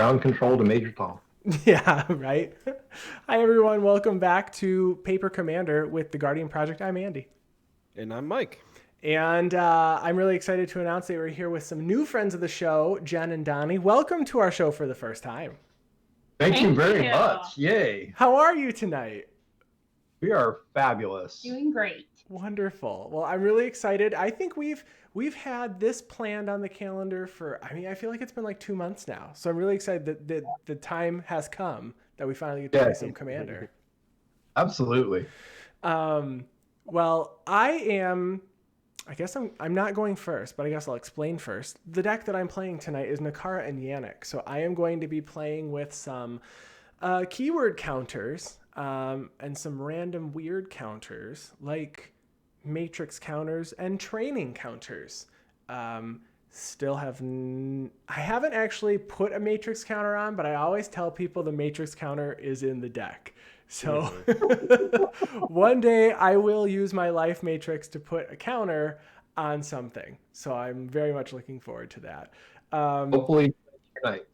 ground control to Major Tom. Yeah, right. Hi, everyone. Welcome back to Paper Commander with the Guardian Project. I'm Andy. And I'm Mike. And I'm really excited to announce that we're here with some new friends of the show, Jen and Doni. Welcome to our show for the first time. Thank you very much. Yay. How are you tonight? We are fabulous. Doing great. Wonderful. Well, I'm really excited. I think we've had this planned on the calendar for, I feel like it's been like 2 months now. So I'm really excited that the time has come that we finally get to play some Commander. Absolutely. Well, I guess I'm not going first, but I guess I'll explain first. The deck that I'm playing tonight is Nikara Yannik. So I am going to be playing with some keyword counters and some random weird counters like matrix counters and training counters. I haven't actually put a matrix counter on, but I always tell people the matrix counter is in the deck. So one day I will use my life matrix to put a counter on something. So I'm very much looking forward to that. Hopefully tonight.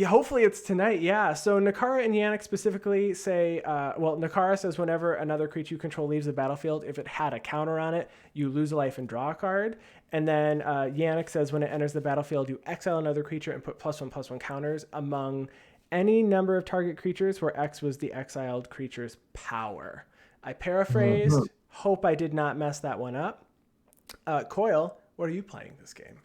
Hopefully it's tonight, yeah. So Nikara and Yannik specifically say, Nikara says whenever another creature you control leaves the battlefield, if it had a counter on it, you lose a life and draw a card. And then Yannik says when it enters the battlefield, you exile another creature and put +1/+1 counters among any number of target creatures where X was the exiled creature's power. I paraphrased. Hope I did not mess that one up. Coyle, what are you playing this game?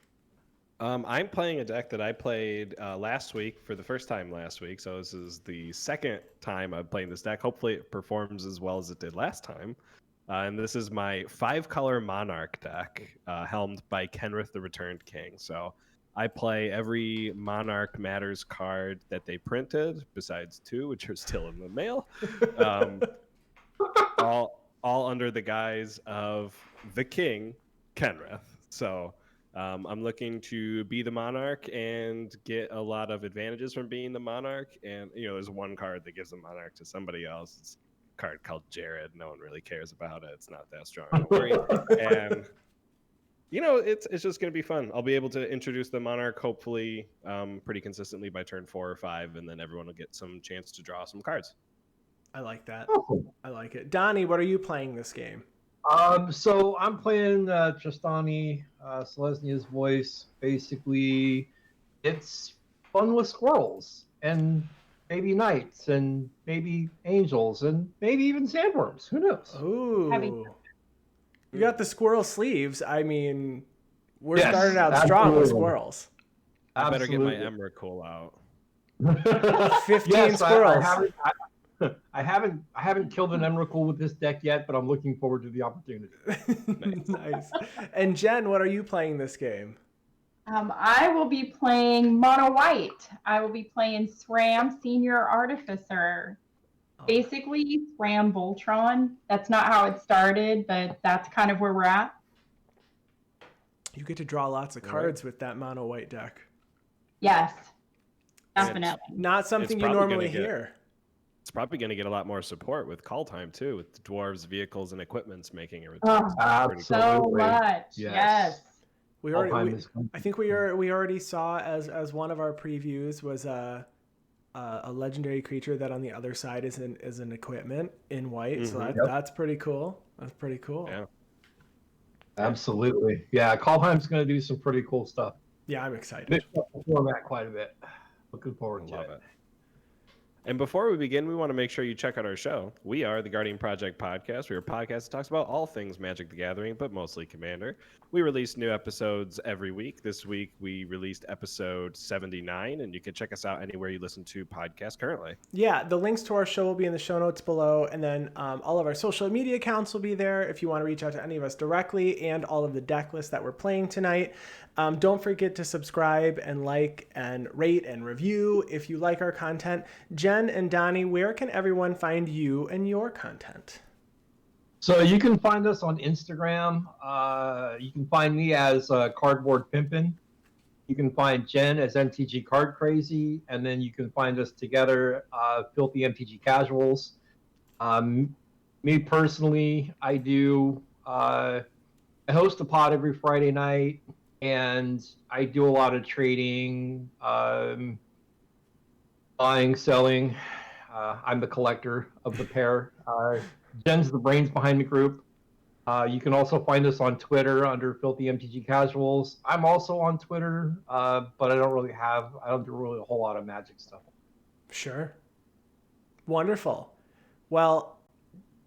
I'm playing a deck that I played last week for the first time last week. So this is the second time I'm playing this deck. Hopefully it performs as well as it did last time. And this is my 5-color Monarch deck, helmed by Kenrith the Returned King. So I play every Monarch Matters card that they printed, besides 2, which are still in the mail, all under the guise of the King, Kenrith. So I'm looking to be the Monarch and get a lot of advantages from being the Monarch. And, there's one card that gives the Monarch to somebody else. It's a card called Jared. No one really cares about it. It's not that strong. Don't worry. And it's just going to be fun. I'll be able to introduce the Monarch, hopefully, pretty consistently by turn 4 or 5, and then everyone will get some chance to draw some cards. I like that. I like it. Doni, what are you playing this game? So I'm playing Trostani, Selesnya's voice. Basically, it's fun with squirrels and maybe knights and maybe angels and maybe even sandworms. Who knows? Ooh. You got the squirrel sleeves. We're starting out strong with squirrels. I better get my Emrakul out. 15 squirrels. I haven't killed an Emrakul with this deck yet, but I'm looking forward to the opportunity. Nice. And Jen, what are you playing this game? I will be playing Mono White. I will be playing Sram, Senior Artificer. Basically, Sram Voltron. That's not how it started, but that's kind of where we're at. You get to draw lots of cards with that Mono White deck. Yes, definitely. It's not something you normally hear. It's probably going to get a lot more support with call time, too, with the dwarves, vehicles, and equipments making a return. So much. Yes. I think we already saw as one of our previews was a legendary creature that on the other side is an equipment in white. So that's pretty cool. That's pretty cool. Yeah. Absolutely. Yeah, Kaldheim's going to do some pretty cool stuff. Yeah, I'm excited. Mixed up the format quite a bit. Looking forward to it. And before we begin, we want to make sure you check out our show. We are the Guardian Project Podcast. We're a podcast that talks about all things Magic the Gathering, but mostly Commander. We release new episodes every week. This week, we released episode 79, and you can check us out anywhere you listen to podcasts currently. Yeah, the links to our show will be in the show notes below, and then all of our social media accounts will be there if you want to reach out to any of us directly, and all of the deck lists that we're playing tonight. Don't forget to subscribe and like and rate and review if you like our content. Jen and Doni, where can everyone find you and your content? So you can find us on Instagram. You can find me as Cardboard Pimpin'. You can find Jen as MTG Card Crazy, and then you can find us together, Filthy MTG Casuals. Me personally, I host a pod every Friday night, and I do a lot of trading. Buying, selling. I'm the collector of the pair. Jen's the brains behind the group. You can also find us on Twitter under Filthy MTG Casuals. I'm also on Twitter, but I don't do really a whole lot of Magic stuff. Sure. Wonderful. Well,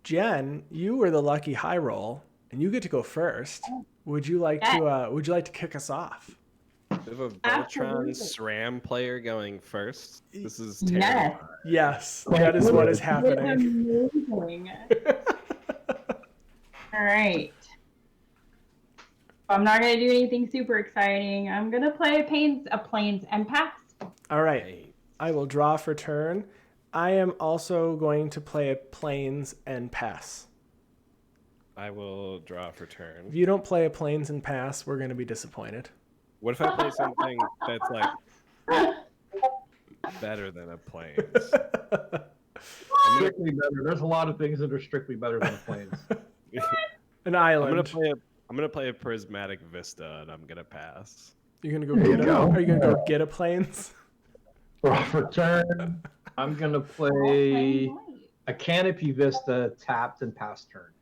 Jen, you were the lucky high roll, and you get to go first. Would you like to kick us off? We have a Voltron Absolutely. SRAM player going first. This is Yes. terrible. Yes, that is what is It's happening. amazing. All right. I'm not gonna do anything super exciting. I'm gonna play a plains and pass. All right. I will draw for turn. I am also going to play a plains and pass. I will draw for turn. If you don't play a plains and pass, we're going to be disappointed. What if I play something that's like better than a plains? Strictly better. There's a lot of things that are strictly better than the Plains. An I'm island. gonna play a prismatic vista, and I'm gonna pass. You're going to go get go. Are you going to go get a plains? For turn, I'm gonna play a Canopy Vista tapped and pass turn.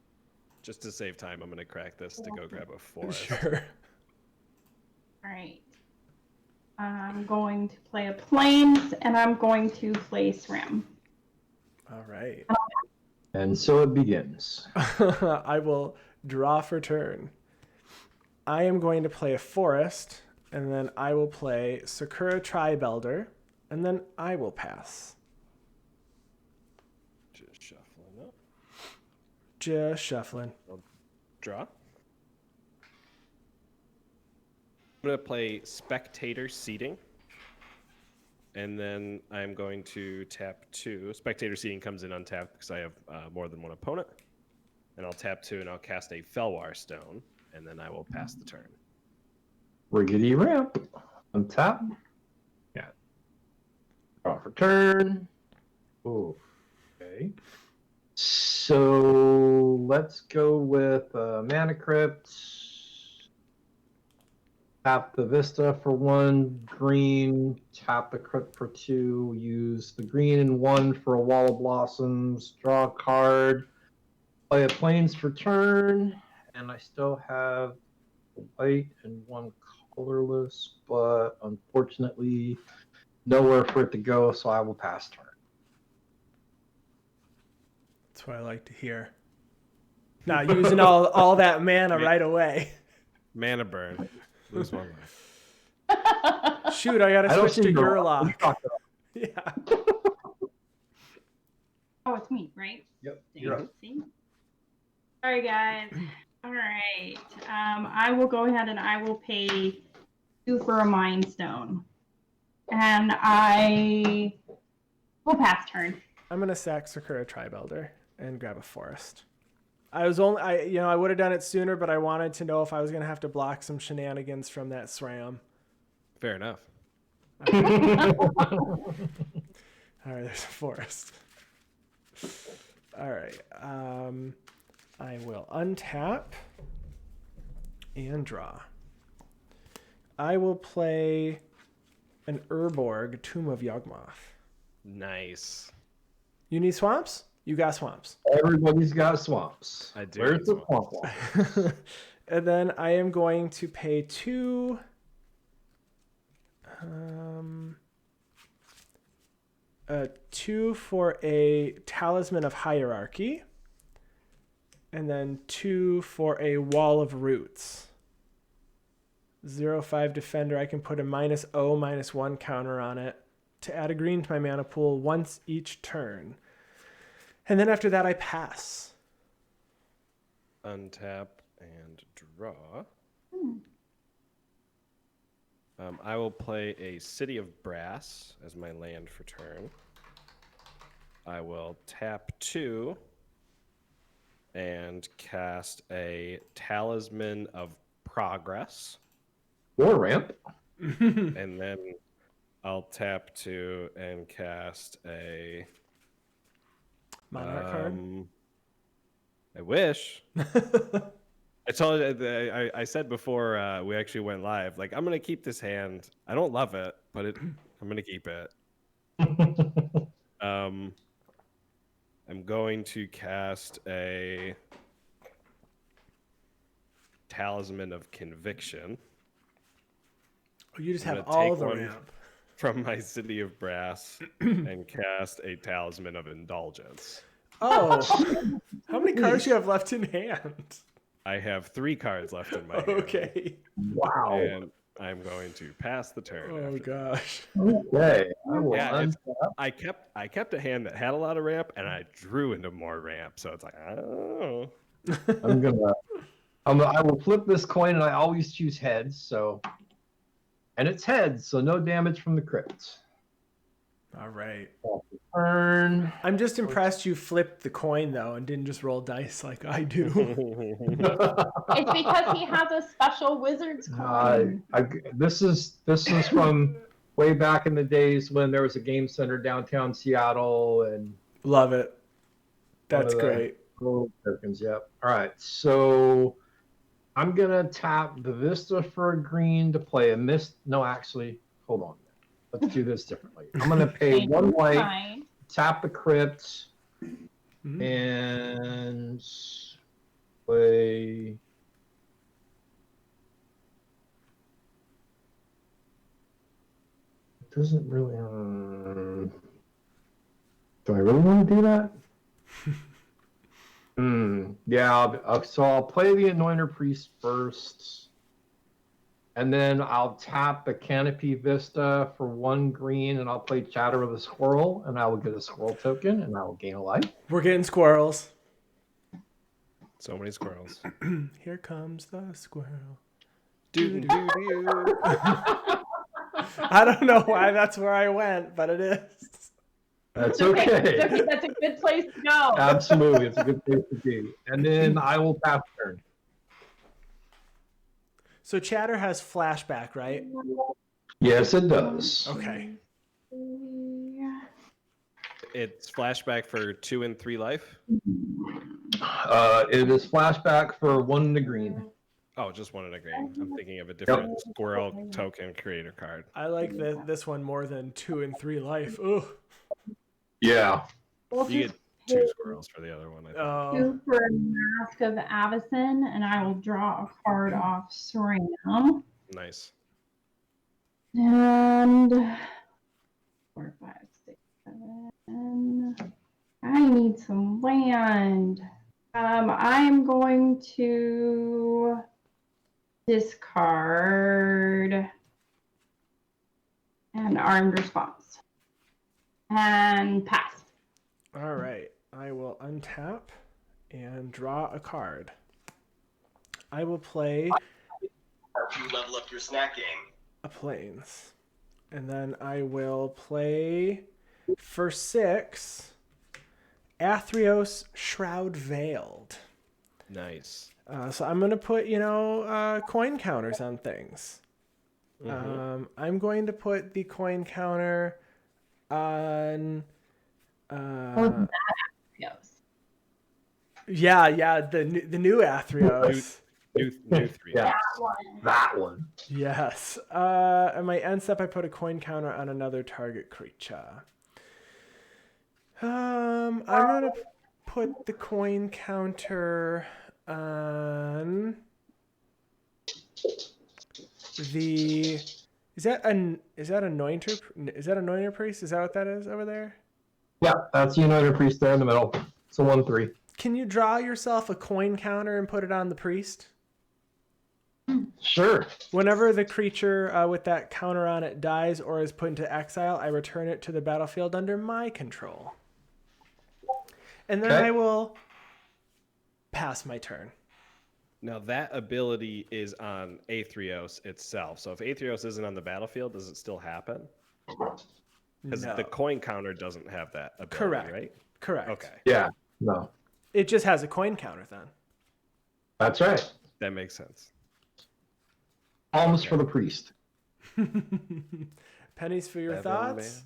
Just to save time, I'm gonna crack this to go grab a forest. Sure. All right. I'm going to play a plains and I'm going to play Sram. All right. And so it begins. I will draw for turn. I am going to play a forest, and then I will play Sakura Tribelder, and then I will pass. Just shuffling up. Just shuffling. Draw. I'm going to play Spectator Seating. And then I'm going to tap 2. Spectator Seating comes in untapped because I have more than one opponent. And I'll tap 2 and I'll cast a Felwar Stone. And then I will pass the turn. Riggedy ramp. Untap. Yeah. Draw for turn. Ooh. Okay. So let's go with Mana Crypt. Tap the Vista for 1 green. Tap the Crypt for 2. Use the green and 1 for a Wall of Blossoms. Draw a card. Play a Plains for turn. And I still have white and 1 colorless, but unfortunately nowhere for it to go, so I will pass turn. That's what I like to hear. Not using all that mana right away. Mana burn. Lose 1 life. Shoot, I gotta switch to your Urlock. Yeah. Oh, it's me, right? Yep. You're up. See? Sorry, guys. All right. I will go ahead and I will pay 2 for a Mind Stone. And I will pass turn. I'm gonna sack Sakura Tribelder and grab a forest. I would have done it sooner, but I wanted to know if I was gonna have to block some shenanigans from that SRAM. Fair enough. All right, there's a forest. All right. I will untap and draw. I will play an Urborg, Tomb of Yawgmoth. Nice. You need swamps? You got swamps. Everybody's got swamps. I do. Where's the swamp wall? And then I am going to pay 2. 2 for a Talisman of Hierarchy. And then 2 for a Wall of Roots. 0/5 Defender. I can put a -0/-1 counter on it to add a green to my mana pool once each turn. And then after that, I pass. Untap and draw. I will play a City of Brass as my land for turn. I will tap 2 and cast a Talisman of Progress. War ramp. And then I'll tap 2 and cast a Monarch card. I wish. I told you, I said before we actually went live, like, I'm going to keep this hand. I don't love it, but I'm going to keep it. I'm going to cast a Talisman of Conviction. Oh, you just I'm have gonna all take the one ramp. from my City of Brass and cast a Talisman of Indulgence. Oh, how many cards do you have left in hand? I have 3 cards left in my hand. Okay. Wow. And I'm going to pass the turn. Oh after gosh. Okay. I will Yeah, it's- untap. I kept a hand that had a lot of ramp, and I drew into more ramp. So it's like, oh. I will flip this coin, and I always choose heads. So, and it's heads, so no damage from the crits. All right. Turn. I'm just impressed you flipped the coin though and didn't just roll dice like I do. It's because he has a special wizard's coin. This is from way back in the days when there was a game center downtown Seattle, and Love it. one That's of the great. gold tokens. Yep. All right. So I'm gonna tap the Vista for a green to play a mist. No, actually, hold on. Let's do this differently. I'm gonna pay one white, Fine. tap the crypt, Mhm. and play. It doesn't really. Do I really want to do that? Yeah. So I'll play the Anointer Priest first, and then I'll tap the Canopy Vista for 1 green, and I'll play Chatter of the Squirrel, and I will get a squirrel token, and I will gain a life. We're getting squirrels. So many squirrels. Here comes the squirrel. Do-do-do-do. I don't know why that's where I went, but it is. That's It's okay. okay. It's okay. That's a good place to go. Absolutely, it's a good place to be. And then I will tap turn. So Chatter has flashback, right? Yes, it does. Okay. It's flashback for 2 and 3 life. It is flashback for 1 in the green. Oh, just 1 in a green. I'm thinking of a different squirrel token creator card. I like this one more than 2 and 3 life. Ooh. Yeah. You get 2 squirrels for the other one. I think. Oh. 2 for Mask of Avacyn, and I will draw a card off Sram. Nice. And 4, 5, 6, 7. I need some land. I am going to discard an armed response and pass. All right. I will untap and draw a card. I will play You level up your snack game. a plains. And then I will play for 6 Athreos Shroud Veiled. Nice. So I'm going to put, coin counters on things. I'm going to put the coin counter on... Yes. Yeah, the new Athreos. New 3. Yeah. That one. That one. Yes. At my end step, I put a coin counter on another target creature. I'm gonna put the coin counter on the. Is that anointer? Is that anointer priest? Is that what that is over there? Yeah, that's the United Priest there in the middle. It's a 1/3. Can you draw yourself a coin counter and put it on the priest? Sure. Whenever the creature with that counter on it dies or is put into exile, I return it to the battlefield under my control. And then Okay. I will pass my turn. Now that ability is on Athreos itself. So if Athreos isn't on the battlefield, does it still happen? Because No. the coin counter doesn't have that ability, Correct. right? Correct. Okay, Yeah. No. It just has a coin counter then. That's right. that makes sense. Alms for the priest. Pennies for your Seven, thoughts?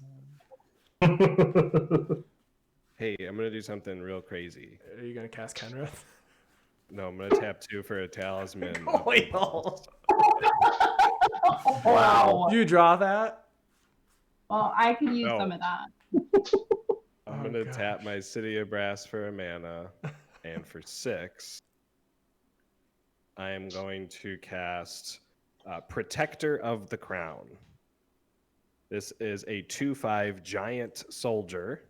Hey, I'm gonna do something real crazy. Are you going to cast Kenrith? No, I'm gonna tap 2 for a talisman. Oil. Wow. You draw that? Well, I could use No. some of that. I'm Oh, gonna gosh. tap my City of Brass for a mana, and for 6, I am going to cast Protector of the Crown. This is a 2/5 giant soldier,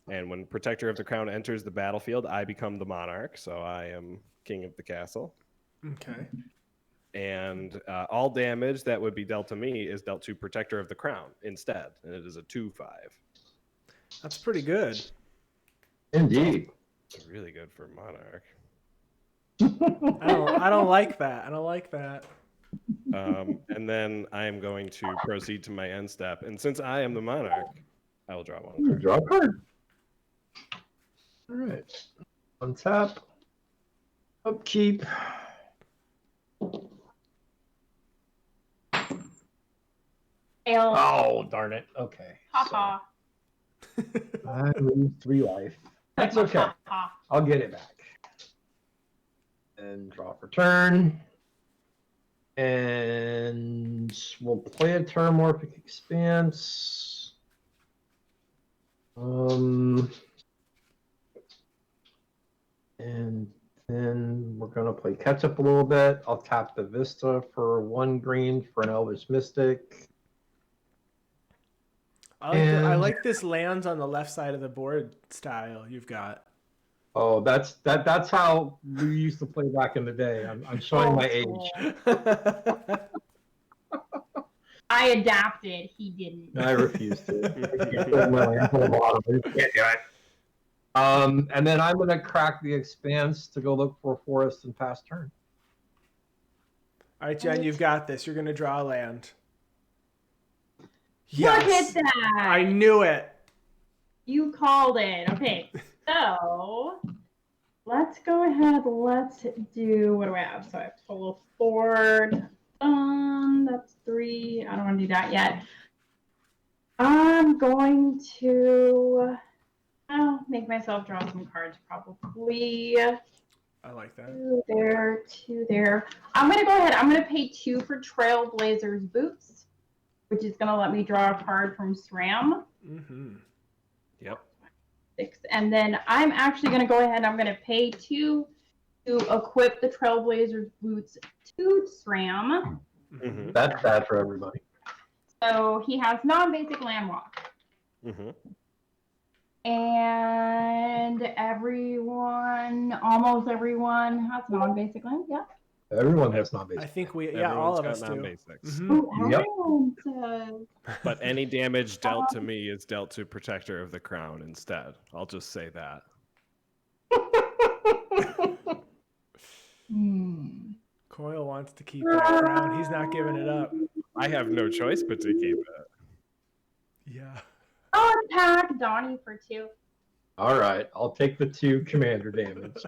and when Protector of the Crown enters the battlefield, I become the monarch, so I am king of the castle. Okay. And all damage that would be dealt to me is dealt to Protector of the Crown instead, and it is a 2/5. That's pretty good. Indeed. It's really good for monarch. I don't like that. I don't like that. And then I am going to proceed to my end step, and since I am the monarch, I will draw one Ooh, card. draw a card. All right. Untap. Upkeep. Fail. Oh, darn it. Okay. Haha. So I lose 3 life. That's okay. Ha. I'll get it back. And draw for turn. And we'll play a Terramorphic Expanse. And then we're going to play catch up a little bit. I'll tap the Vista for 1 green for an Elvish Mystic. I like this lands on the left side of the board style you've got. Oh, that's how we used to play back in the day. I'm showing my age. I adapted. He didn't. I refuse to. Can't do it. And then I'm going to crack the Expanse to go look for a forest and pass turn. All right, Jen, you've got this. You're going to draw a land. Look Yes. at that. I knew it. You called it. Okay, so let's go ahead. Let's do, what do I have? So I have total 4. That's 3. I don't want to do that yet. I'm going to make myself draw some cards, probably. I like that. 2 there, 2 there. I'm going to go ahead. I'm going to pay 2 for Trailblazer's Boots, which is going to let me draw a card from SRAM. Mm-hmm. Yep. 6. And then I'm actually going to go ahead and I'm going to pay 2 to equip the Trailblazer's Boots to SRAM. Mm-hmm. That's bad for everybody. So he has non-basic land walk. Mm-hmm. And almost everyone has non-basic land. Yeah. Everyone has not I basic. think all Everyone's of got us do. non-basics. Mhm. Oh, Yep. everyone does. But any damage dealt to me is dealt to Protector of the Crown instead. I'll just say that. Coyle wants to keep that crown. He's not giving it up. I have no choice but to keep it. Yeah. I'll attack Doni for 2. All right. I'll take the 2 commander damage.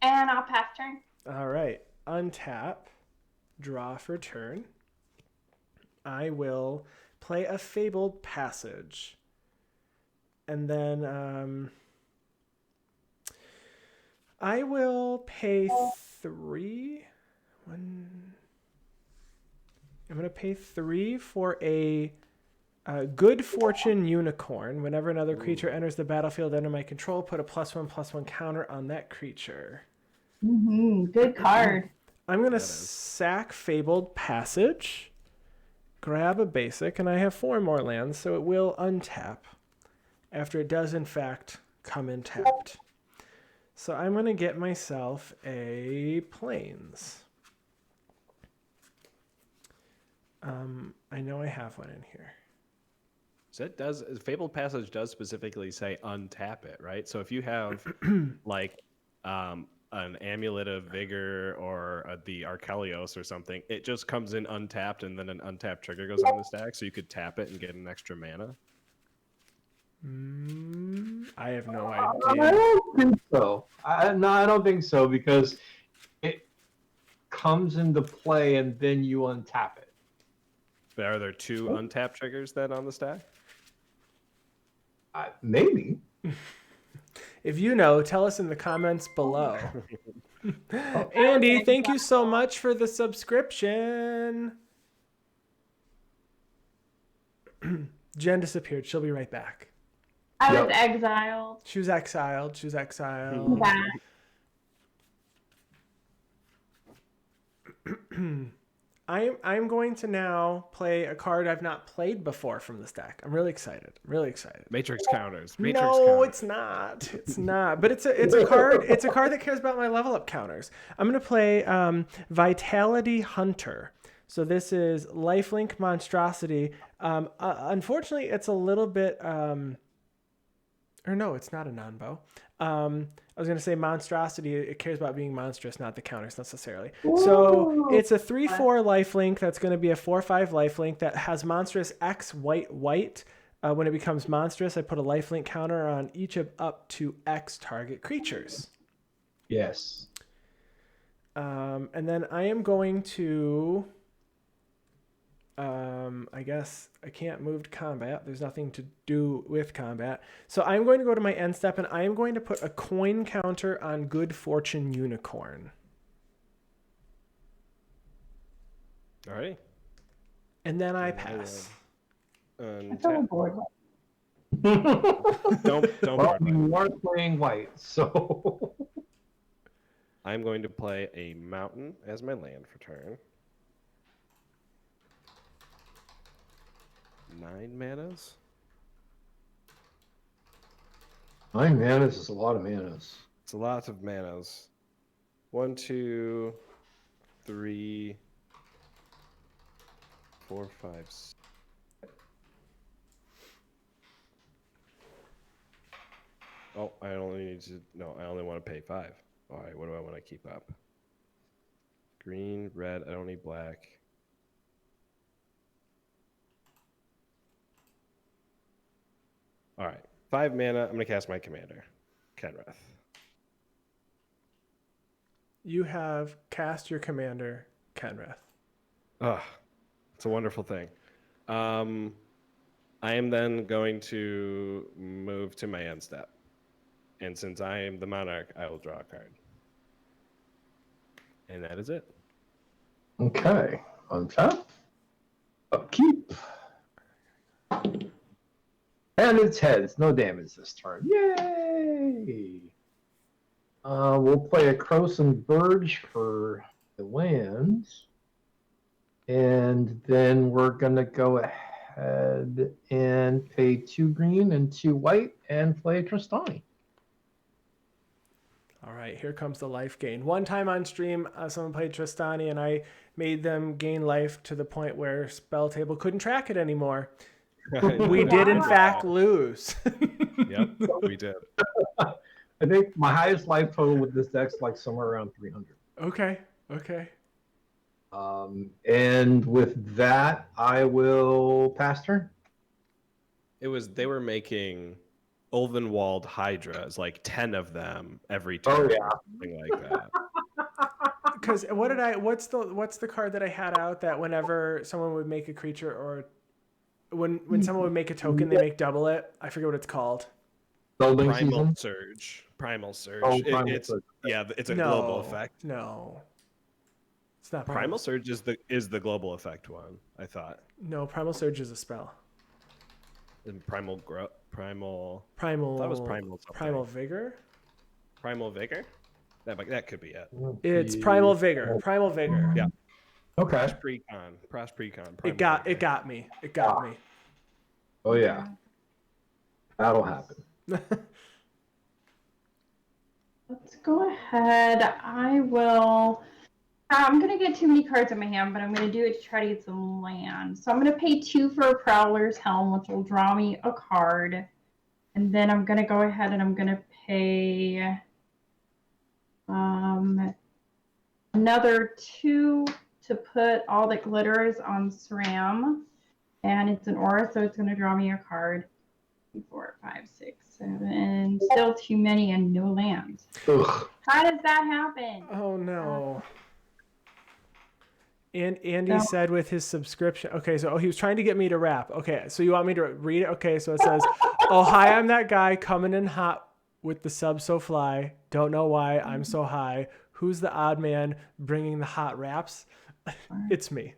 And I'll pass turn. All right. Untap. Draw for turn. I will play a Fabled Passage. And then I will pay 3. I'm going to pay 3 for a Good Fortune Unicorn. Whenever another creature enters the battlefield under my control, put a +1/+1 counter on that creature. Good card. I'm going to sack Fabled Passage, grab a basic, and I have 4 more lands, so it will untap after it does, in fact, come in tapped. So I'm going to get myself a Plains. I know I have one in here. So it does. Fabled Passage does specifically say untap it, right? So if you have like an Amulet of Vigor or the Archelios or something, it just comes in untapped, and then an untapped trigger goes on the stack, so you could tap it and get an extra mana. I have no I idea. don't think so. I don't think so, because it comes into play and then you untap it. But are there 2 untapped triggers then on the stack? Maybe. If you know, tell us in the comments below. Andy, thank you so much for the subscription. Jen disappeared. She'll be right back. I Yep. was exiled. She was exiled. She was exiled. Back. I'm going to now play a card I've not played before from this deck. I'm really excited. Matrix counters. Matrix No, counters. it's not. It's not. But it's a card. It's a card that cares about my level up counters. I'm going to play Vitality Hunter. So this is Lifelink Monstrosity. Unfortunately, it's a little bit. Or no, it's not a non-bow. I was going to say Monstrosity. It cares about being monstrous, not the counters necessarily. So it's a 3/4 lifelink that's going to be a 4/5 lifelink that has monstrous X white. When it becomes monstrous, I put a lifelink counter on each of up to X target creatures. Yes. And then I am going to. I guess I can't move to combat. There's nothing to do with combat. So I'm going to go to my end step and I am going to put a coin counter on Good Fortune Unicorn. All right. And then I pass. I'm so bored. Don't Well, board me. you are playing white, so. I'm going to play a mountain as my land for turn. 9 manas. 9 manas is a lot of manas. It's a lot of manas. 1, 2, 3, 4, 5, 6. Oh, I only need to. No, I only want to pay 5. All right, what do I want to keep up? Green, red. I don't need black. All right, 5 mana. I'm gonna cast my commander, Kenrith. You have cast your commander, Kenrith. Ah, it's a wonderful thing. I am then going to move to my end step. And since I am the monarch, I will draw a card. And that is it. Okay. Untap. Upkeep. And it's heads. No damage this turn. Yay! We'll play a Croson Burge for the lands. And then we're going to go ahead and pay 2 green and 2 white and play Trostani. All right, here comes the life gain. One time on stream, someone played Trostani, and I made them gain life to the point where Spell Table couldn't track it anymore. We did, in fact, lose. Yep, we did. I think my highest life total with this deck's like somewhere around 300. Okay. And with that, I will pass turn. They were making Ulvenwald Hydras, like 10 of them every turn. Oh, yeah. Or something like that. Because what's the card that I had out that whenever someone would make a creature or when someone would make a token, they make double it? I forget what it's called. Building Primal season. Surge. Primal Surge. Oh, Primal It's Surge. it's a global effect. No. It's not Primal Surge is the global effect one, I thought. No, Primal Surge is a spell. And Primal. I Primal. thought it was Primal something. Primal Vigor. Primal Vigor. That could be it. It's Primal Vigor. Primal Vigor. Yeah. Okay. Pros Precon. It got me. Oh yeah. That'll happen. Let's go ahead. I'm going to get too many cards in my hand, but I'm going to do it to try to get some land. So I'm going to pay 2 for a Prowler's Helm, which will draw me a card. And then I'm going to go ahead and I'm going to pay another 2 to put All That Glitters on Sram. And it's an aura, so it's going to draw me a card. 2, 4, 5, 6, 7. Still too many and no lands. Ugh. How does that happen? Oh no. And Andy said with his subscription. Okay, so he was trying to get me to rap. Okay, so you want me to read it? Okay, so it says, "Oh hi, I'm that guy coming in hot with the sub so fly. Don't know why I'm so high. Who's the odd man bringing the hot raps? It's me.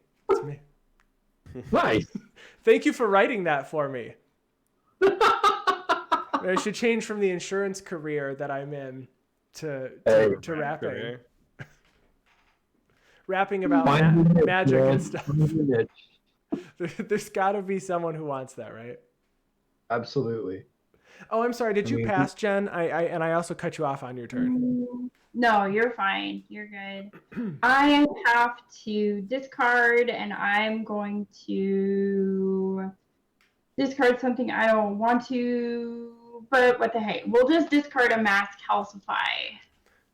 Nice. Thank you for writing that for me. I should change from the insurance career that I'm in to rapping. Career. Rapping about Find your niche, magic man. and stuff. Find your niche. There's got to be someone who wants that, right? Absolutely. Oh, I'm sorry. Did you mean, pass, Jen? I also cut you off on your turn. No, you're fine. You're good. I have to discard, and I'm going to discard something I don't want to, but what the heck. We'll just discard a mass calcify.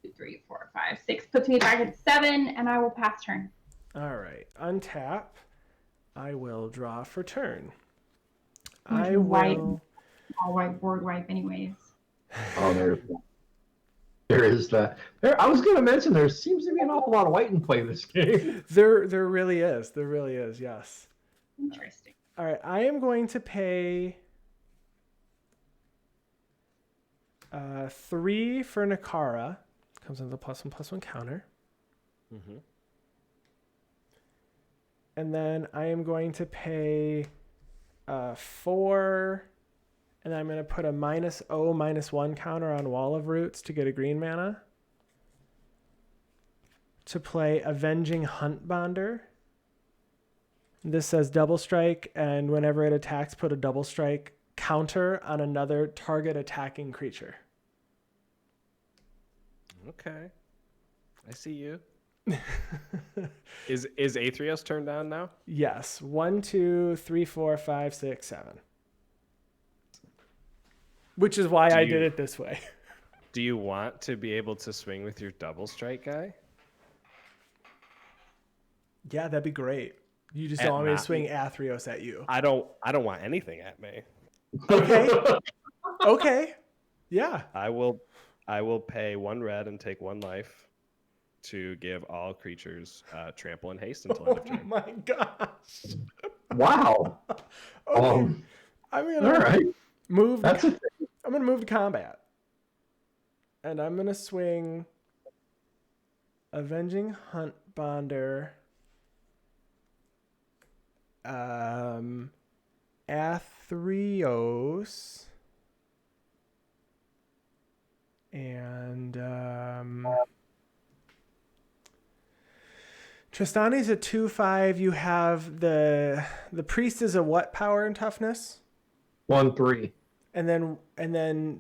2, 3, 4, 5, 6. Puts me back at 7, and I will pass turn. All right. Untap. I will draw for turn. I will. All white board wipe, anyways. Oh, there is that. I was going to mention there seems to be an awful lot of white in play this game. There really is. There really is. Yes. Interesting. All right. I am going to pay 3 for Nikara. Comes with a +1/+1 counter. Mm-hmm. And then I am going to pay 4, and I'm going to put a -0/-1 counter on Wall of Roots to get a green mana. To play Avenging Hunt Bonder. This says double strike, and whenever it attacks, put a double strike counter on another target attacking creature. Okay. I see you. Is Athreos turned down now? Yes. 1, 2, 3, 4, 5, 6, 7. Which is why I did it this way. Do you want to be able to swing with your double strike guy? Yeah, that'd be great. You just don't want me to swing Athreos at you. I don't want anything at me. Okay. Okay. Yeah. I will pay 1 red and take 1 life to give all creatures trample and haste until end of Oh turn. my gosh. Wow. Okay. I'm gonna All right. move. That's it. I'm gonna move to combat, and I'm gonna swing Avenging Hunt Bonder, Athreos, and Trostani's a 2/5. You have the priest is a what power and toughness? 1, 3. And then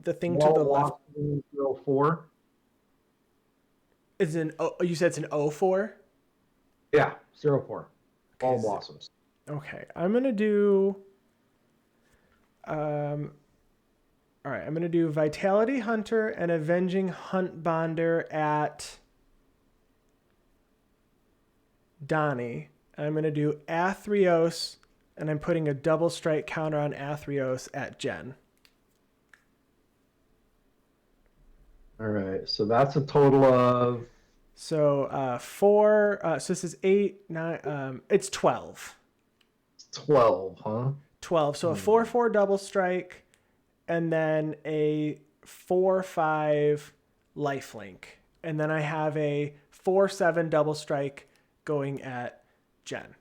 the thing to the left 4. is an you said it's an 0/4? Yeah, 0/4. All Okay. blossoms. Okay. I'm gonna do all right, I'm gonna do Vitality Hunter and Avenging Hunt Bonder at Doni. I'm gonna do Athreos, and I'm putting a double strike counter on Athreos at Jen. All right, so that's a total of 4. So this is 8, 9. It's 12. 12, huh? 12. So a 4/4 double strike, and then a 4/5 lifelink, and then I have a 4/7 double strike going at Jen.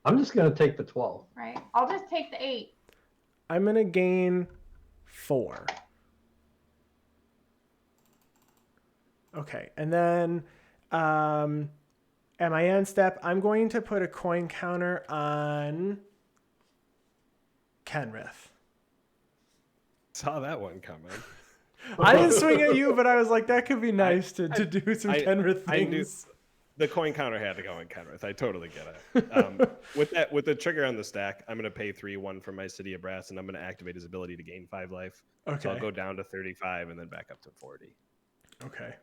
I'm just gonna take the 12. Right. I'll just take the 8. I'm gonna gain 4. Okay, and then at my end step, I'm going to put a coin counter on Kenrith. Saw that one coming. I didn't swing at you, but I was like, that could be nice to do some Kenrith I knew things. the coin counter had to go in Kenrith. I totally get it. With the trigger on the stack, I'm gonna pay 3/1 for my City of Brass, and I'm gonna activate his ability to gain 5 life. Okay. So I'll go down to 35 and then back up to 40. Okay.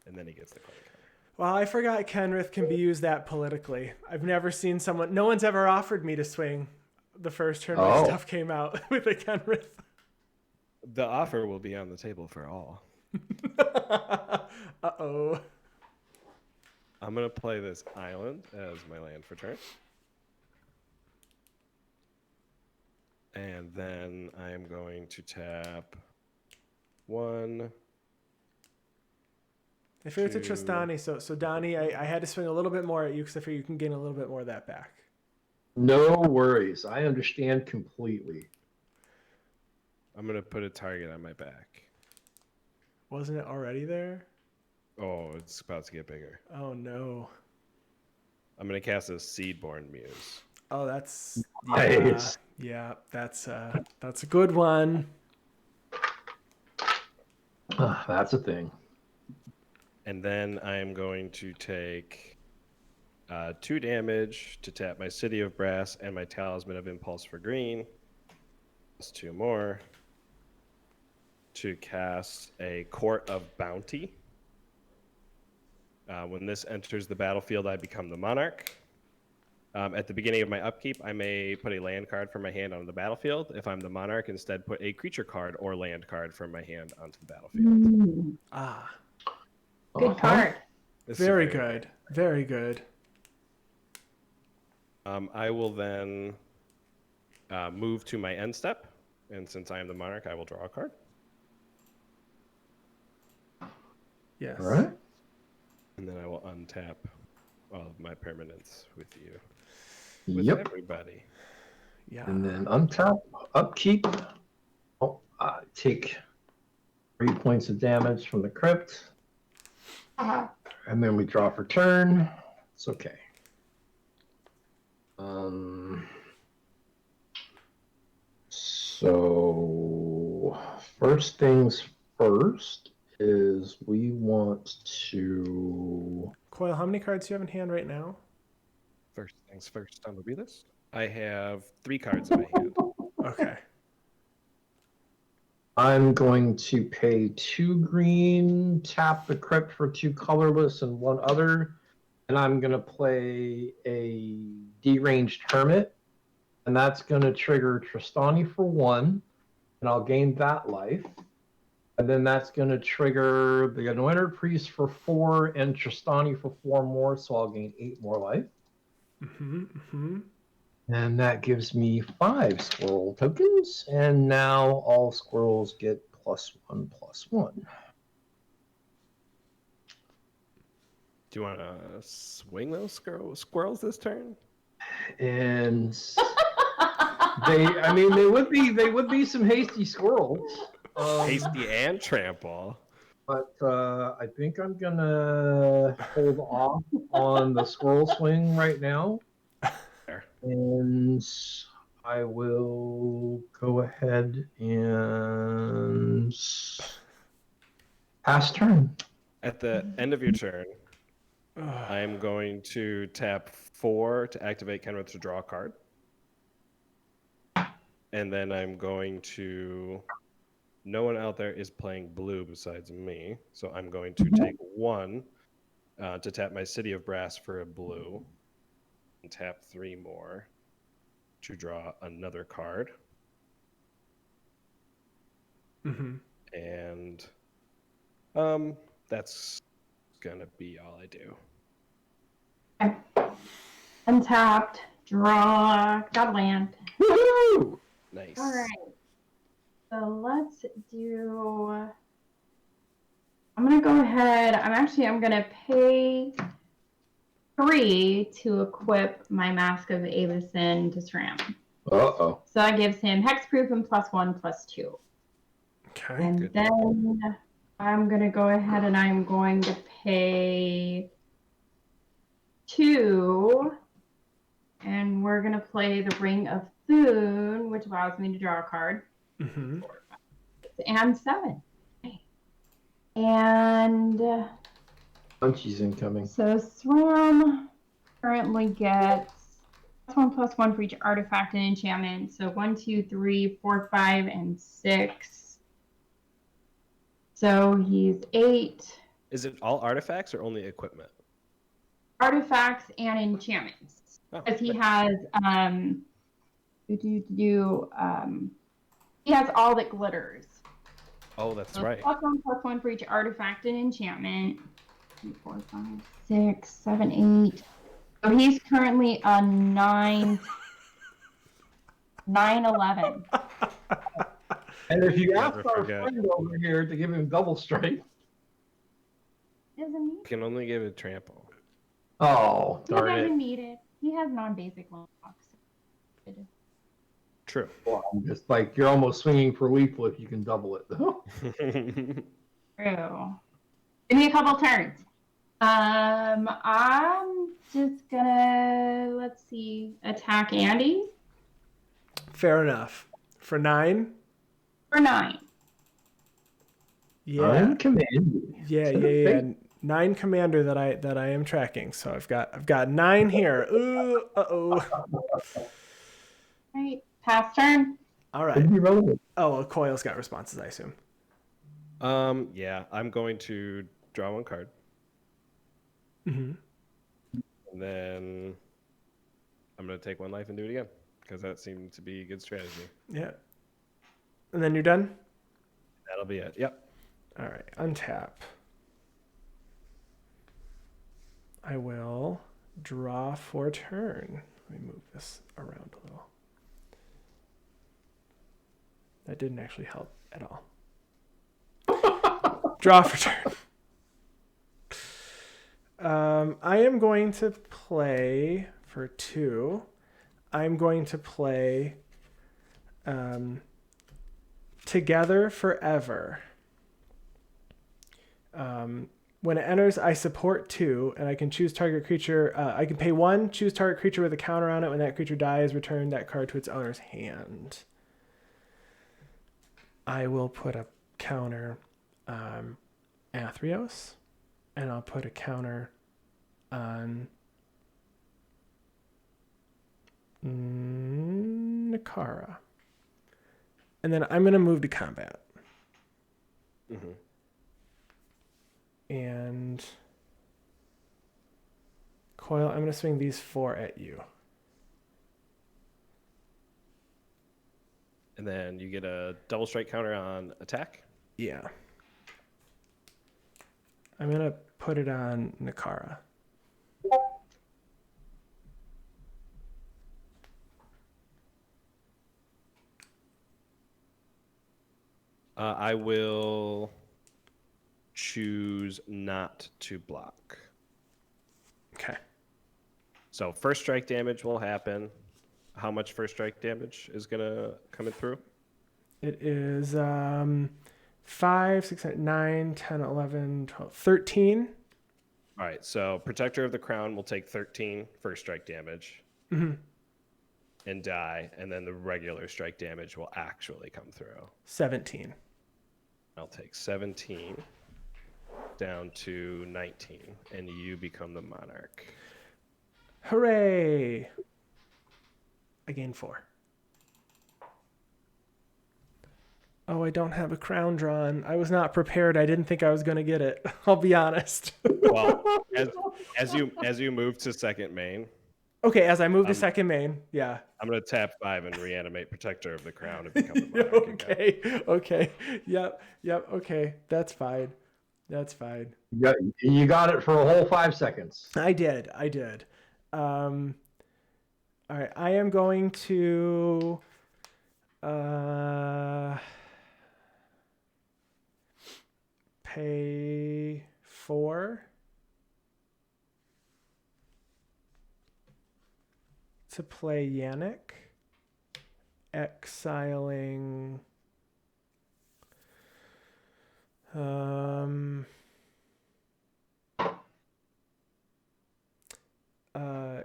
And then he gets the coin counter. Well, I forgot Kenrith can be used that politically. I've never seen someone. No one's ever offered me to swing the first turn my stuff came out with a Kenrith. The offer will be on the table for all. Uh-oh. I'm going to play this island as my land for turn. And then I'm going to tap 1, I figured it's a Trostani, so Donnie, I had to swing a little bit more at you because I figure you can gain a little bit more of that back. No worries. I understand completely. I'm gonna put a target on my back. Wasn't it already there? Oh, it's about to get bigger. Oh no. I'm gonna cast a Seedborn Muse. Oh, that's Nice. yeah. That's a good one. That's a thing. And then I'm going to take 2 damage to tap my City of Brass and my Talisman of Impulse for green. Plus 2 more to cast a Court of Bounty. When this enters the battlefield, I become the Monarch. At the beginning of my upkeep, I may put a land card from my hand on the battlefield. If I'm the Monarch, instead put a creature card or land card from my hand onto the battlefield. Ah, Good card. It's very good. Very good. I will then move to my end step, and since I am the Monarch, I will draw a card. Yes. All right. And then I will untap all of my permanents with you. With Yep. everybody. Yeah. And then untap, upkeep. Oh, take 3 points of damage from the crypt. And then we draw for turn. It's okay. So first things first is we want to. Coil, how many cards do you have in hand right now? First things first on the read list. I have 3 cards in my hand. Okay. I'm going to pay 2 green, tap the crypt for 2 colorless and 1 other, and I'm going to play a deranged hermit, and that's going to trigger Trostani for 1, and I'll gain that life. And then that's going to trigger the Anointed Priest for 4 and Trostani for 4 more, so I'll gain 8 more life. And that gives me 5 squirrel tokens, and now all squirrels get +1/+1. Do you want to swing those squirrels this turn? And they would be some hasty squirrels. Hasty and trample. But I think I'm gonna hold off on the squirrel swing right now. And I will go ahead and pass turn. At the end of your turn, I am going to tap 4 to activate Kenrith to draw a card. And then I'm going to... No one out there is playing blue besides me, so I'm going to take 1 to tap my City of Brass for a blue. And tap 3 more to draw another card. And that's gonna be all I do. Untapped, draw, got land. Woohoo! Nice. All right. So let's do. I'm gonna go ahead. I'm gonna pay 3 to equip my Mask of Avacyn to Sram. Uh-oh. So that gives him hexproof and +1/+2. Okay. And Good. then I'm gonna go ahead and I'm going to pay 2, and we're gonna play the Ring of Thune, which allows me to draw a card. And 7. And Punchy's incoming. so Sram currently gets +1/+1 for each artifact and enchantment. So 1, 2, 3, 4, 5, and 6. So he's 8 Is it all artifacts or only equipment? artifacts and enchantments. Because he has he has all that glitters. Oh, that's So right. +1/+1 for each artifact and enchantment. 2, 4, 5, 6, 7, 8. So he's currently a 9, 11. And if you ask Never our forget. friend over here to give him double strength, Isn't can only give it trample. Oh, He darn doesn't it. need it. He has non-basic locks. True. Well, it's like you're almost swinging for lethal if you can double it, though. True. Give me a couple turns. I'm just gonna, let's see, attack Andy Fair enough. For 9? for 9. Yeah. I'm commanding. Yeah. 9 commander that I am tracking. So I've got 9 here. Ooh, uh-oh. Right. Pass turn. All right. Could be relevant. Oh, well, Coil's got responses, I assume. Yeah, I'm going to draw 1 card. Mm-hmm. And then I'm going to take 1 life and do it again. Because that seemed to be a good strategy. Yeah. And then you're done? That'll be it. Yep. All right. Untap. I will draw for turn. Let me move this around a little. That didn't actually help at all. Draw for turn. I am going to play for 2. I'm going to play Together Forever. When it enters, I support 2, and I can choose target creature. I can pay 1, choose target creature with a counter on it. When that creature dies, return that card to its owner's hand. I will put a counter Athreos, and I'll put a counter on Nikara. And then I'm going to move to combat. Mm-hmm. And Coil, I'm going to swing these 4 at you. And then you get a double strike counter on attack. Yeah. I'm going to put it on Nikara. I will choose not to block. Okay. So first strike damage will happen. How much first strike damage is going to come through? It is 5, 6, 9, 10, 11, 12, 13. All right, so Protector of the Crown will take 13 first strike damage Mm-hmm. and die, and then the regular strike damage will actually come through. 17. I'll take 17 down to 19, and you become the monarch. Hooray! I gained 4. Oh, I don't have a crown drawn. I was not prepared. I didn't think I was going to get it. I'll be honest. Well, as you move to second main, Okay, as I move to second main, yeah. I'm going to tap 5 and reanimate Protector of the Crown and become the monarch again. Okay. Yep. Okay, that's fine. You got it for a whole 5 seconds. I did. All right, I am going to pay 4 to play Yannik, exiling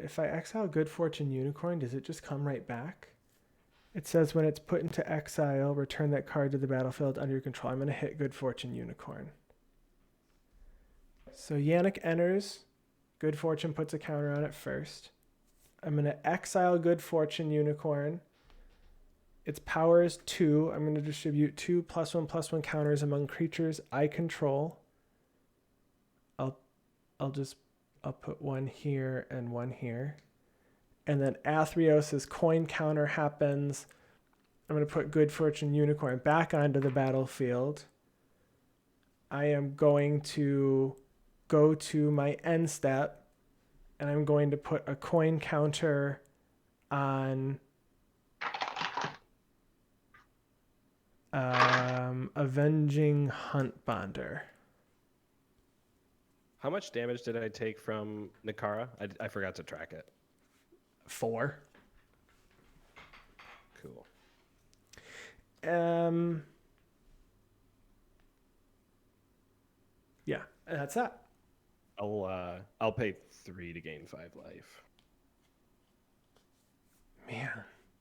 if I exile Good Fortune Unicorn, does it just come right back? It says when it's put into exile, return that card to the battlefield under your control. I'm going to hit Good Fortune Unicorn. So Yannik enters. Good Fortune puts a counter on it first. I'm going to exile Good Fortune Unicorn. Its power is 2. I'm going to distribute 2 +1/+1 counters among creatures I control. I'll put 1 here and 1 here. And then Athreos' coin counter happens. I'm going to put Good Fortune Unicorn back onto the battlefield. I am going to go to my end step, and I'm going to put a coin counter on Avenging Hunt Bonder. How much damage did I take from Nikara? I forgot to track it. 4. Cool. Yeah, and that's that. I'll pay 3 to gain 5 life. Man,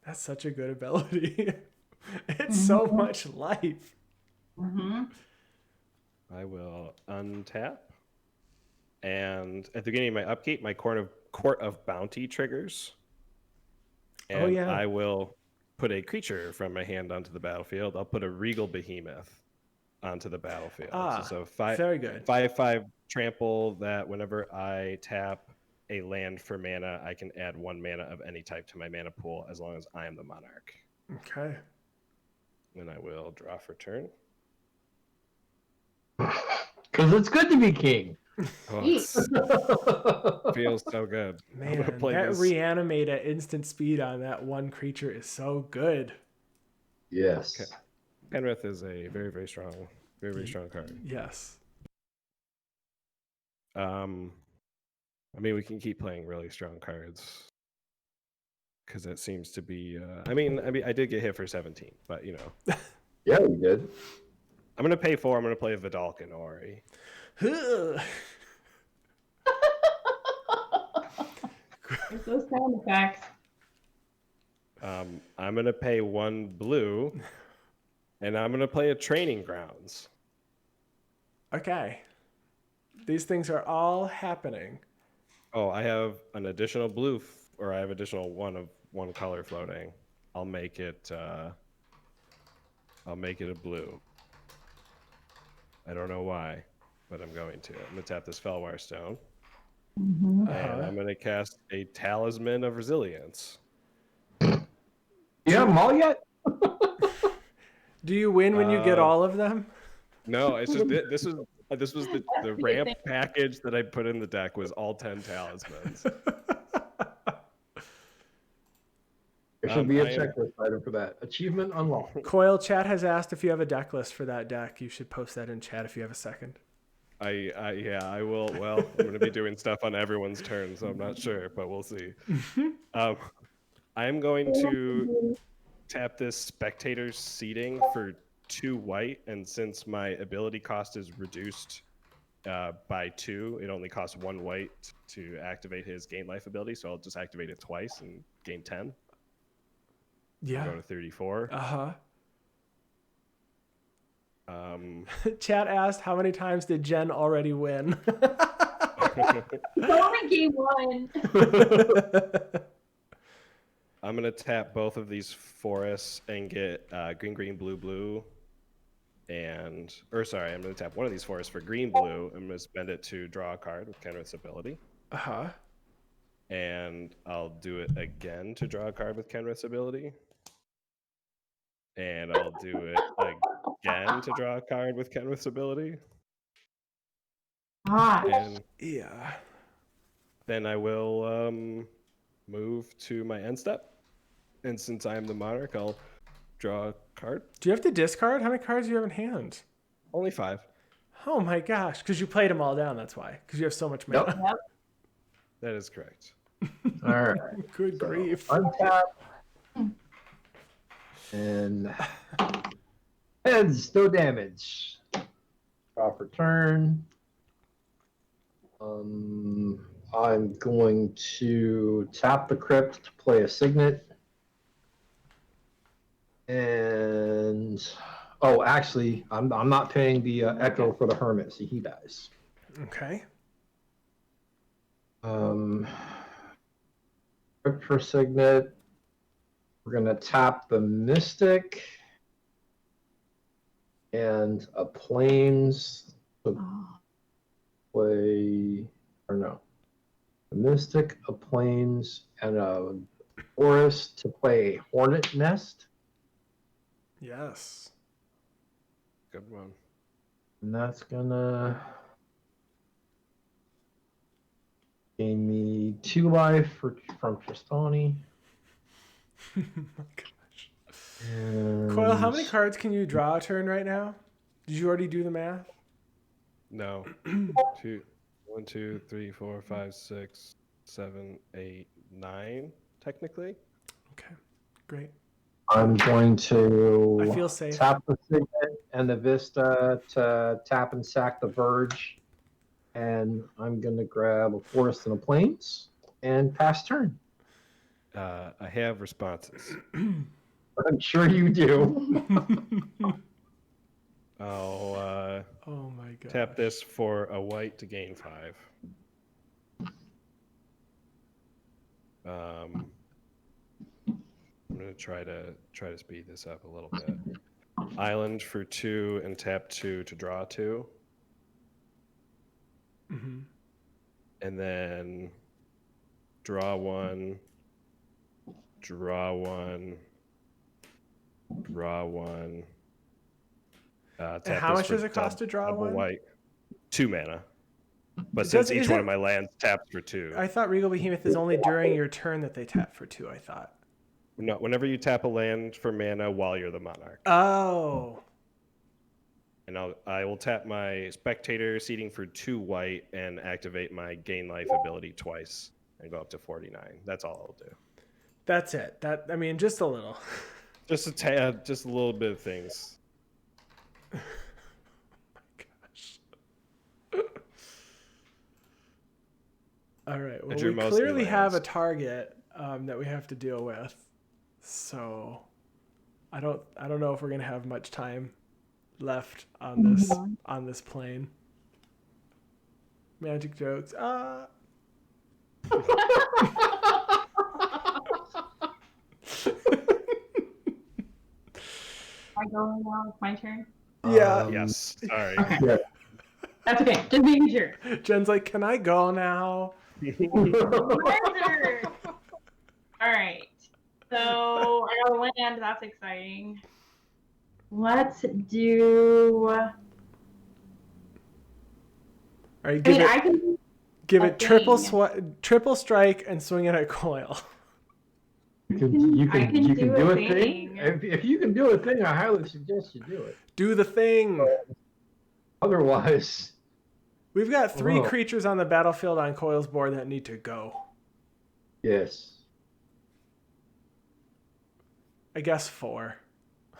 that's such a good ability. It's so much life. Mm-hmm. I will untap. And at the beginning of my upkeep, my Court of Bounty triggers. And Oh, yeah. I will put a creature from my hand onto the battlefield. I'll put a Regal Behemoth onto the battlefield. So very good. 5/5 trample that whenever I tap a land for mana, I can add 1 mana of any type to my mana pool as long as I am the monarch. Okay. And I will draw for turn. Because it's good to be king. Oh, it feels so good. I'm gonna Man, play that this. reanimate at instant speed on that one creature is so good. Yes. Okay. Kenrith is a very, very strong card. Yes. I mean, we can keep playing really strong cards because it seems to be. I mean, I did get hit for 17, but you know. Yeah, we did. I'm gonna pay 4. I'm gonna play Vidalcan Ori. There's those sound effects. I'm gonna pay 1 blue, and I'm gonna play a Training Grounds. Okay. These things are all happening. Oh, I have an additional blue, or I have additional 1 color floating. I'll make it a blue. I don't know why, but I'm going to. I'm gonna tap this Felwar Stone, Mm-hmm. and I'm gonna cast a Talisman of Resilience. You have them all yet? Do you win when you get all of them? No, it's just this was the ramp package that I put in the deck was all 10 talismans. There should be a checklist item for that. Achievement unlocked. Coil Chat has asked if you have a deck list for that deck. You should post that in chat if you have a second. I will. Well, I'm going to be doing stuff on everyone's turn, so I'm not sure, but we'll see. I'm going to tap this Spectator's Seating for 2 white, and since my ability cost is reduced by 2, it only costs 1 white to activate his gain life ability, so I'll just activate it twice and gain 10. Yeah. Go to 34. Chat asked, how many times did Jen already win? Only game 1. I'm going to tap both of these forests and get green, blue, I'm going to tap one of these forests for green, blue. I'm going to spend it to draw a card with Kenrith's ability. And I'll do it again to draw a card with Kenrith's ability. And I'll do it again to draw a card with Kenrith's ability. And yeah. then I will move to my end step. And since I am the monarch, I'll draw a card. Do you have to discard? How many cards do you have in hand? Only 5. Oh my gosh, because you played them all down, that's why. Because you have so much mana. Yep. That is correct. All right. Good grief. Untap. And heads, no damage. Draw for turn. I'm going to tap the crypt to play a signet. And actually, I'm not paying the echo for the hermit, so he dies. Okay. Crypt for signet. We're gonna tap the mystic and a plains to play, or no, a mystic, a plains, and a forest to play hornet nest. Yes. Good one. And that's gonna gain me 2 life from Trostani. Oh my gosh. And Coil, how many cards can you draw a turn right now? Did you already do the math? No. 2, 1, 2, 3, 4, 5, 6, 7, 8, 9, technically. Okay, great. I'm going to I feel safe. tap the Signet and the Vista to tap and sack the Verge. And I'm going to grab a Forest and a Plains and pass turn. I have responses. I'm sure you do. I'll Oh my god. tap this for a white to gain 5. I'm gonna try to speed this up a little bit. Island for 2 and tap 2 to draw 2. Mm-hmm. And then draw 1, draw 1, draw 1. And how much does it cost to draw one? White, 2 mana. But It since does- each is one it- of my lands taps for 2, I thought Regal Behemoth is only during your turn that they tap for 2, I thought. no, whenever you tap a land for mana while you're the monarch, Oh. and I will tap my spectator seating for 2 white and activate my gain life ability twice and go up to 49. That's all I'll do. That's it. I mean, just a little. Just a tad, just a little bit of things. Oh my gosh. All right. Well, Drew we mostly clearly have a lands. target that we have to deal with. So I don't know if we're gonna have much time left on this plane. Magic jokes. I go now. It's my turn. Yeah. Yes. Sorry. Okay. Yeah. That's okay. Just making sure. Jen's like, can I go now? Wizard. All right. So I got a land. That's exciting. Let's do. All right, I mean, I can. give a it triple thing. triple strike and swing it at Coil. You can I can do do a a thing. thing. If you can do a thing, I highly suggest you do it. Do the thing. Otherwise, We've got 3 Whoa. creatures on the battlefield on Coil's board that need to go. yes. I guess 4.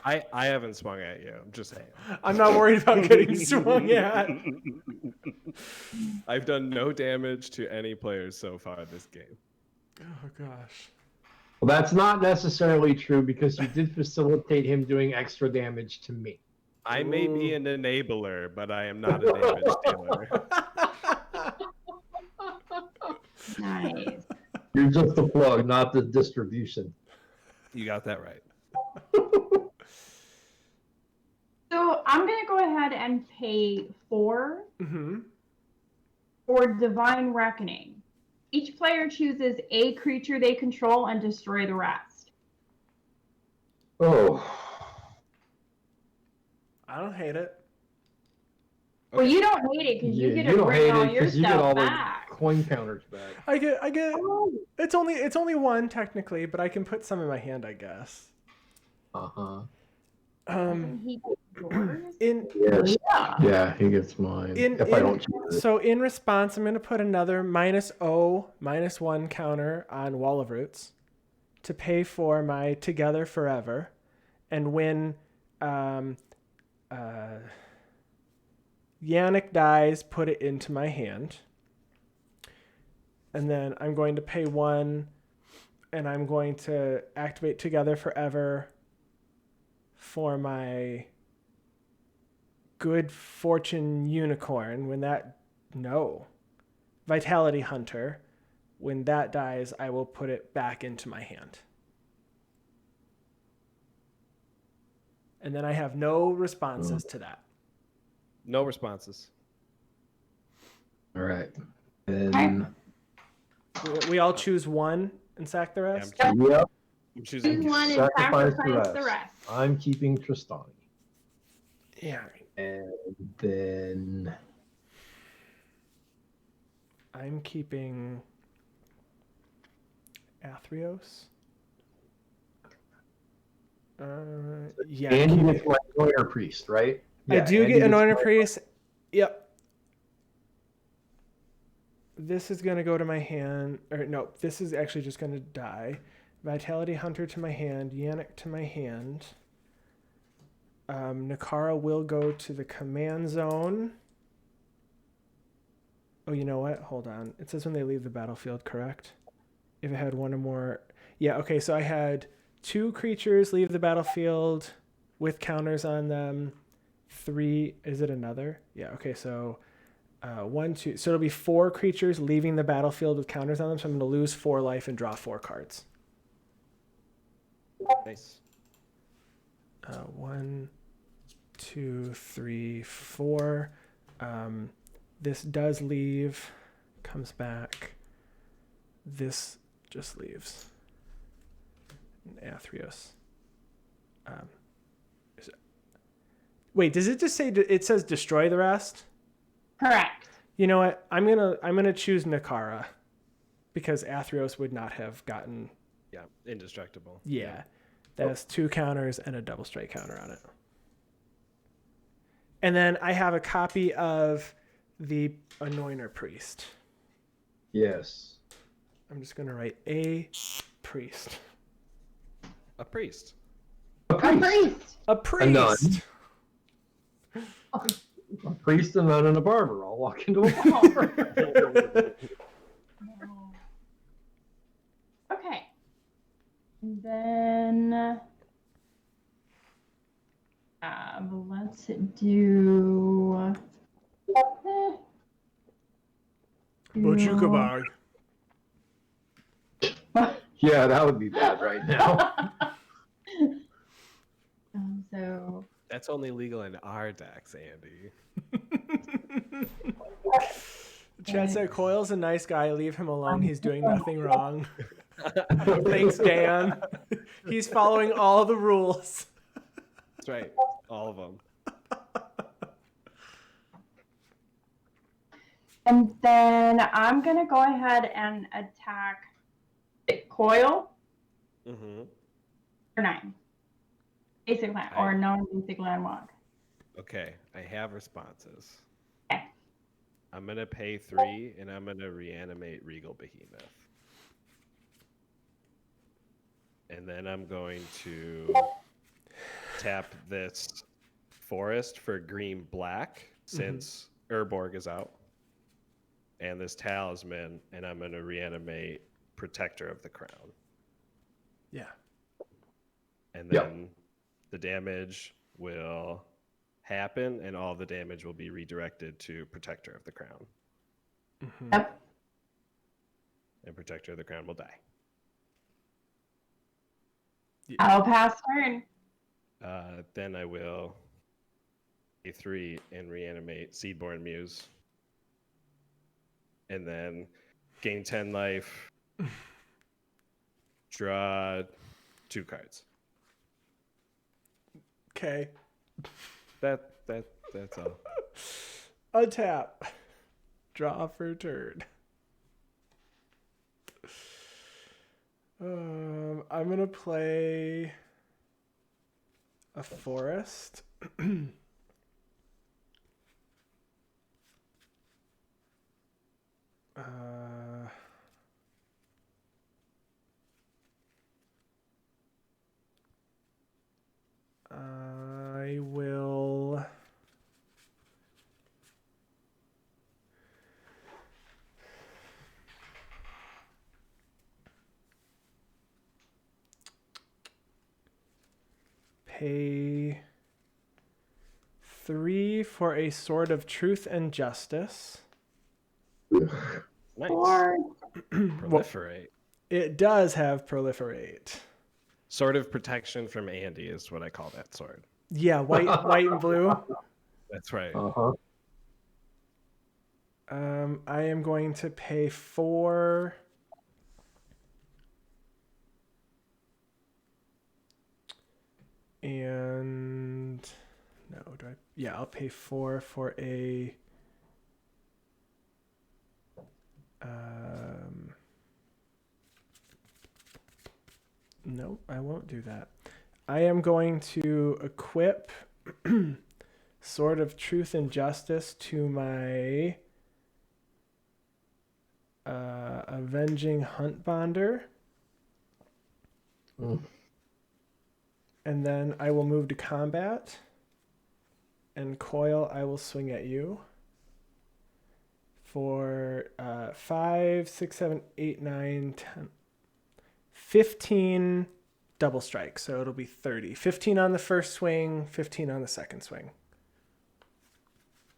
I haven't swung at you. I'm just saying. I'm not worried about getting swung at. I've done no damage to any players so far this game. Oh gosh. Well, that's not necessarily true because you did facilitate him doing extra damage to me. I may be an enabler, but I am not a damage dealer. Nice. You're just the plug, not the distribution. You got that right. So I'm gonna go ahead and pay 4 Mm-hmm. for Divine Reckoning. Each player chooses a creature they control and destroy the rest. Oh. I don't hate it. Well, you don't hate it because you Yeah, get you to don't bring hate all it your because you get all stuff the back. coin counters back. I get it's only 1 technically, but I can put some in my hand, I guess. Uh-huh. And he gets yours. In Yes. Yeah. Yeah, he gets mine. If I don't choose it. So in response, I'm going to put another -1 counter on Wall of Roots to pay for my Together Forever, and when Yannik dies, put it into my hand, and then I'm going to pay 1, and I'm going to activate Together Forever for my Good Fortune Unicorn. Vitality Hunter. When that dies, I will put it back into my hand. And then I have no responses to that. No responses. All right. And We all choose 1 and sack the rest? I'm yep, choosing. Choose one and Sacrifice sacrifice the the rest. I'm keeping Trostani. Yeah. And then I'm keeping Athreos. Yeah. and I'm he keeping- gets my Anointer Priest, right? I Yeah, do and he get gets Anointer my- Priest. Yep. this is going to go to my hand. Or no, this is actually just going to die. Vitality Hunter to my hand. Yannik to my hand. Nikara will go to the command zone. Oh, you know what? Hold on. It says when they leave the battlefield, correct? If it had one or more. Yeah, okay, so I had 2 creatures leave the battlefield with counters on them. 3. Is it another? Yeah, okay, so 1, 2. So it'll be 4 creatures leaving the battlefield with counters on them. So I'm going to lose 4 life and draw 4 cards. Nice. 1, 2, 3, 4. This does leave, comes back. This just leaves. And Athreos. Wait, does it just say it says destroy the rest? Correct. You know what? I'm gonna choose Nikara because Athreos would not have gotten. Yeah, indestructible. Yeah, that has 2 counters and a double strike counter on it. And then I have a copy of the Anointer Priest. Yes. I'm just gonna write a priest. A priest. A A priest. priest. A priest. A priest, and nun, and a barber all walk into a bar. Okay. And then let's do. Bojuka Yeah, that would be bad right now. So That's only legal in our decks, Andy. Chat said Coil's a nice guy. Leave him alone. He's doing nothing wrong. Thanks, Dan. He's following all the rules. That's right. All of them. and then I'm gonna go ahead and attack Coil Mm-hmm. for 9. Basic land or non-basic landmark. Okay, I have responses. Okay. I'm gonna pay 3, and I'm gonna reanimate Regal Behemoth. And then I'm going to tap this forest for green black since Urborg is out. And this talisman, and I'm gonna reanimate Protector of the Crown. Yeah. And Yep. then the damage will happen, and all the damage will be redirected to Protector of the Crown. Mm-hmm. Yep. And Protector of the Crown will die. I'll pass turn. Then I will pay 3 and reanimate Seedborn Muse. And then gain 10 life. Draw 2 cards. Okay. That's all. Untap. Draw for turn. I'm gonna play a forest. I will. Pay 3 for a Sword of Truth and Justice. Nice. Or Proliferate. It does have Proliferate. Sword of Protection from Andy is what I call that sword. Yeah, white and blue. That's right. Uh-huh. I am going to pay 4. And no, do I? Yeah, I'll pay 4 for a. No, I won't do that. I am going to equip Sword of Truth and Justice to my Avenging Hunt Bonder. Mm. And then I will move to combat. And Coil, I will swing at you. For 5, 6, 7, 8, 9, 10, 15 double strike. So it'll be 30. 15 on the first swing, 15 on the second swing.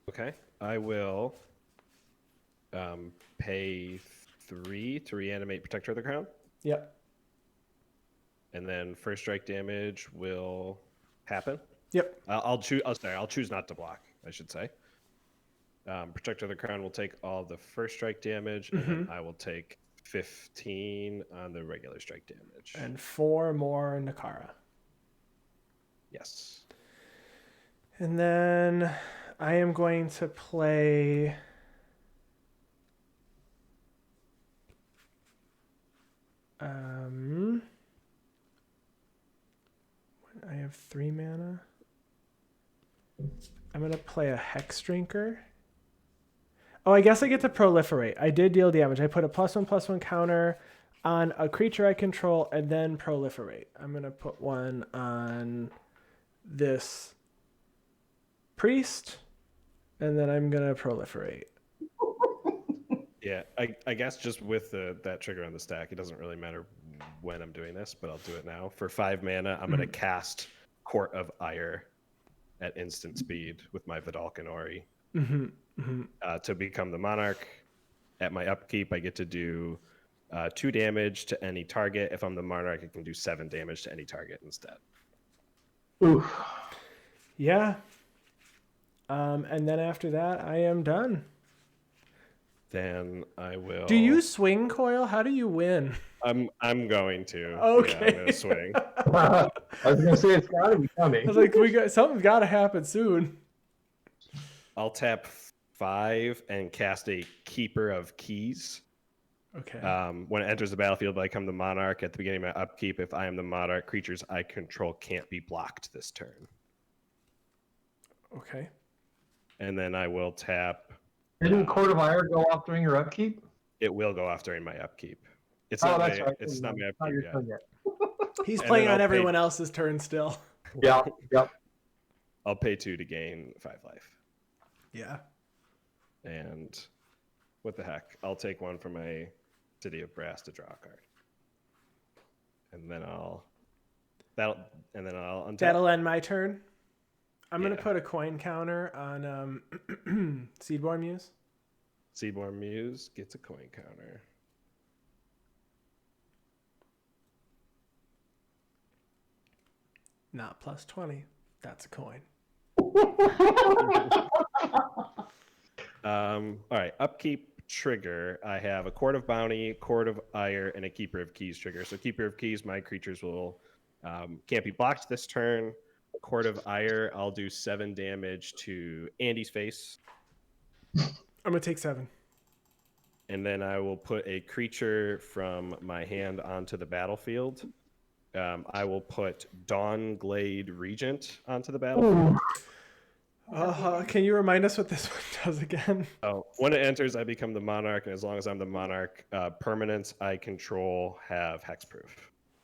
Okay. I will pay 3 to reanimate Protector of the Crown. Yep. And then first strike damage will happen. Yep. I'll choose. Oh, sorry, I'll choose not to block, I should say. Protector of the Crown will take all the first strike damage, and then I will take 15 on the regular strike damage. And 4 more Nikara. Yes. And then I am going to play... I have 3 mana. I'm going to play a Hex Drinker. Oh, I guess I get to proliferate. I did deal damage. I put a +1/+1 counter on a creature I control and then proliferate. I'm going to put one on this priest and then I'm going to proliferate. Yeah, I guess just with that trigger on the stack, it doesn't really matter when I'm doing this, but I'll do it now. For 5 mana, I'm going to cast Court of Ire at instant speed with my Vidalcan Ori. To become the Monarch. At my upkeep, I get to do 2 damage to any target. If I'm the Monarch, I can do 7 damage to any target instead. Oof. Yeah. And then after that, I am done. Then I will. Do you swing, Coil? How do you win? I'm going to. Okay. Yeah, I'm going to swing. I was gonna say it's gotta be coming. I was like, something's got to happen soon. I'll tap 5 and cast a Keeper of Keys. Okay. When it enters the battlefield, I become the Monarch. At the beginning of my upkeep, if I am the Monarch, creatures I control can't be blocked this turn. Okay. And then I will tap. Didn't Court of Ire go off during your upkeep? It will go off during my upkeep. It's Oh, not that's my, right. It's not my Not upkeep your yet. turn yet. He's And playing then on I'll everyone else's turn still. Yep. I'll pay 2 to gain 5 life. Yeah. And what the heck? I'll take 1 from my City of Brass to draw a card. And then I'll untap. That'll end my turn. I'm going Yeah. to put a coin counter on Seedborn Muse. Seaborn Muse gets a coin counter. Not +20. That's a coin. All right, upkeep trigger. I have a Court of Bounty, Court of Ire, and a Keeper of Keys trigger. So Keeper of Keys, my creatures will can't be blocked this turn. Court of Ire, I'll do 7 damage to Andy's face. I'm going to take 7. And then I will put a creature from my hand onto the battlefield. I will put Dawnglade Regent onto the battlefield. Can you remind us what this one does again? Oh, when it enters, I become the Monarch, and as long as I'm the Monarch, permanents I control have hexproof.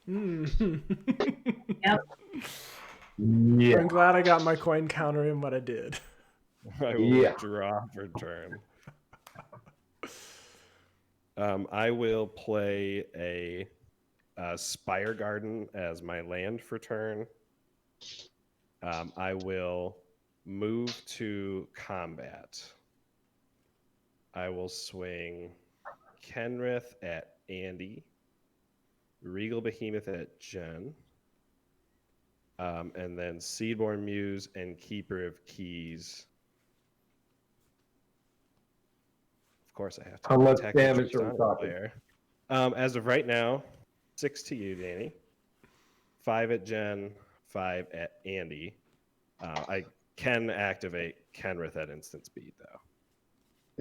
Yep. Yeah. I'm glad I got my coin counter in what I did. I will draw for turn. I will play a Spire Garden as my land for turn. I will move to combat. I will swing Kenrith at Andy, Regal Behemoth at Jen, and then Seedborn Muse and Keeper of Keys. Of course, I have to. How much attack the damage are we Trostani talking? player. As of right now, 6 to you, Danny. 5 at Jen, 5 at Andy. I can activate Kenrith at instant speed, though.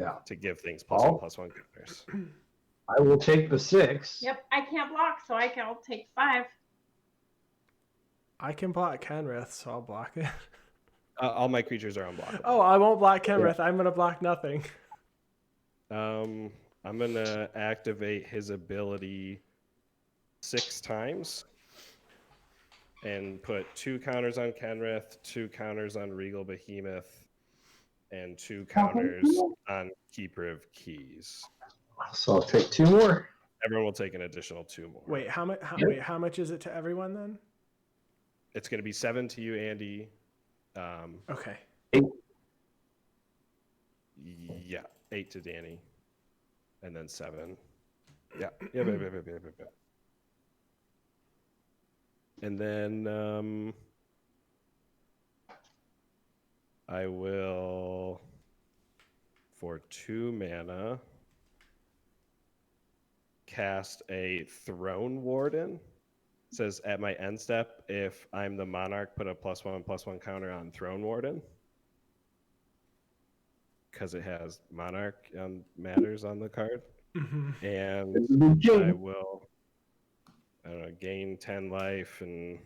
Yeah. To give things Oh. +1/+1 counters. I will take the 6. Yep, I can't block, so I'll take 5. I can block Kenrith, so I'll block it. All my creatures are unblockable. Oh, I won't block Kenrith. I'm going to block nothing. I'm going to activate his ability 6 times and put 2 counters on Kenrith, 2 counters on Regal Behemoth, and 2 counters on Keeper of Keys. So I'll take 2 more. Everyone will take an additional 2 more. Wait, how much is it to everyone then? It's going to be 7 to you, Andy. Okay. 8. Yeah, 8 to Danny, and then 7. Yeah. And then I will, for 2 mana, cast a Throne Warden. It says at my end step, if I'm the monarch, put a +1/+1 counter on Throne Warden. Because it has monarch matters on the card. Mm-hmm. And I will, I don't know, gain 10 life and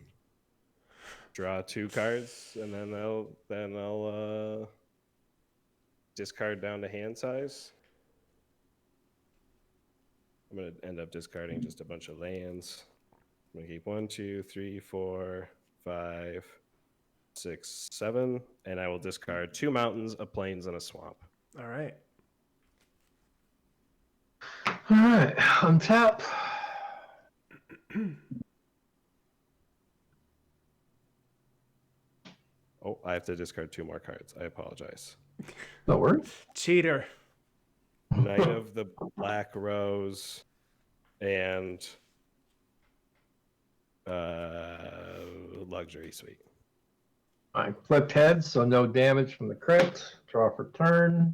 draw 2 cards, and then I'll discard down to hand size. I'm gonna end up discarding just a bunch of lands. I'm gonna keep 1, 2, 3, 4, 5, 6, 7, and I will discard 2 mountains, a plains, and a swamp. All right. All right, untap. Oh, I have to discard 2 more cards. I apologize. No worries. Cheater. Knight of the Black Rose and Luxury Suite. I flipped heads, so no damage from the crit. Draw for turn.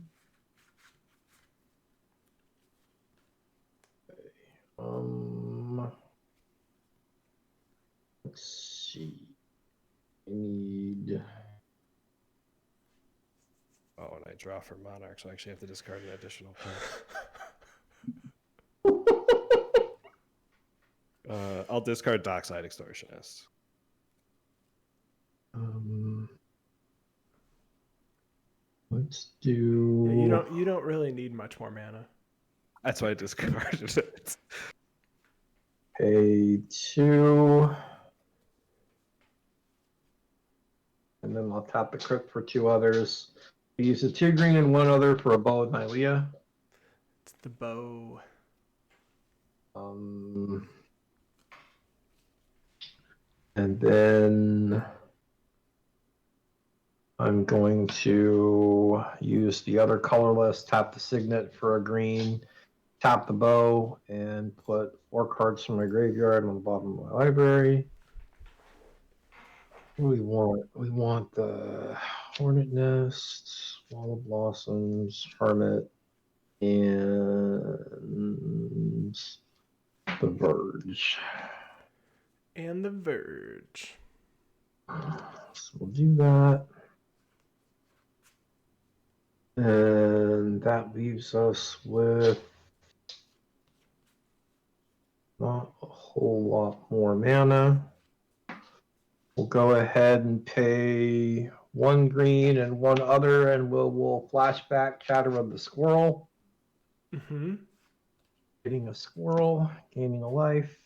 Let's see. I need. Oh, and I draw for Monarch, so I actually have to discard an additional card. I'll discard Dockside Extortionist. Let's do. Yeah, you don't really need much more mana. That's why I discarded it. Pay 2. And then I'll tap the crypt for 2 others. I use a 2 green and 1 other for a bow with Nylea. It's the bow. And then I'm going to use the other colorless, tap the signet for a green, tap the bow, and put 4 cards from my graveyard on the bottom of my library. What do we want? We want the Hornet Nest, Wall of Blossoms, Hermit, and the Verge. And the Verge. So we'll do that. And that leaves us with not a whole lot more mana. We'll go ahead and pay 1 green and 1 other, and we'll flashback Chatter of the Squirrel. Mm-hmm. Getting a squirrel, gaining a life.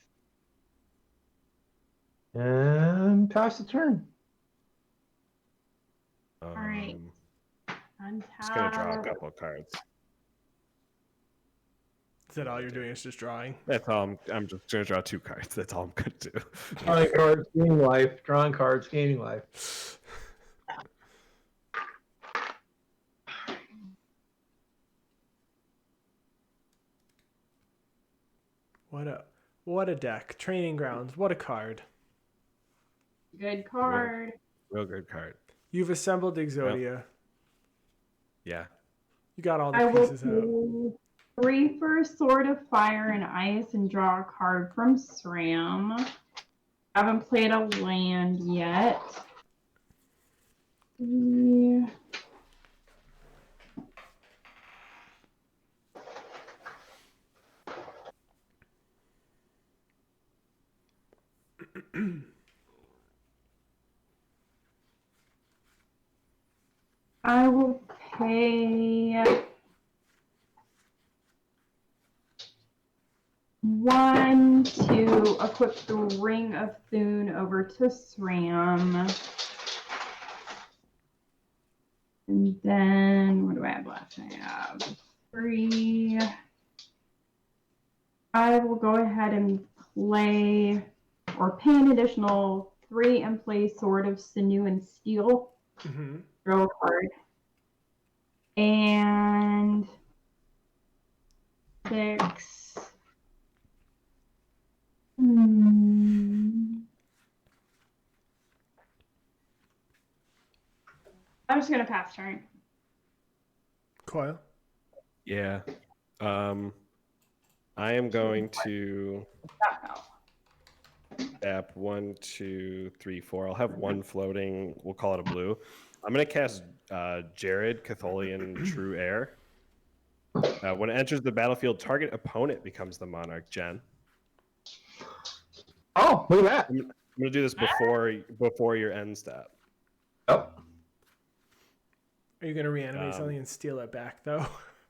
And pass the turn. All right. Just gonna draw a Untap. couple of cards. Is that all you're doing? Is just drawing? That's all. I'm just gonna draw 2 cards. That's all I'm gonna do. Drawing cards, gaining life. Drawing cards, gaining life. What a deck. Training Grounds. What a card. Good card. Real good card. You've assembled Exodia. Yeah. You got all the I will pieces out. do 3 for Sword of Fire and Ice and draw a card from Sram. Haven't played a land yet. Yeah. I will pay to equip the Ring of Thune over to Sram. And then, what do I have left? I have 3. I will go ahead and play, or pay an additional 3 and play Sword of Sinew and Steel. Mm-hmm. Draw a card. And 6. I'm just gonna pass turn. Coil. Yeah. I am going to tap 1, 2, 3, 4. I'll have 1 floating. We'll call it a blue. I'm going to cast Jared, Catholian True Air. When it enters the battlefield, target opponent becomes the monarch, Jen. Oh, look at that. I'm going to do this before your end step. Yep. Are you going to reanimate something and steal it back, though?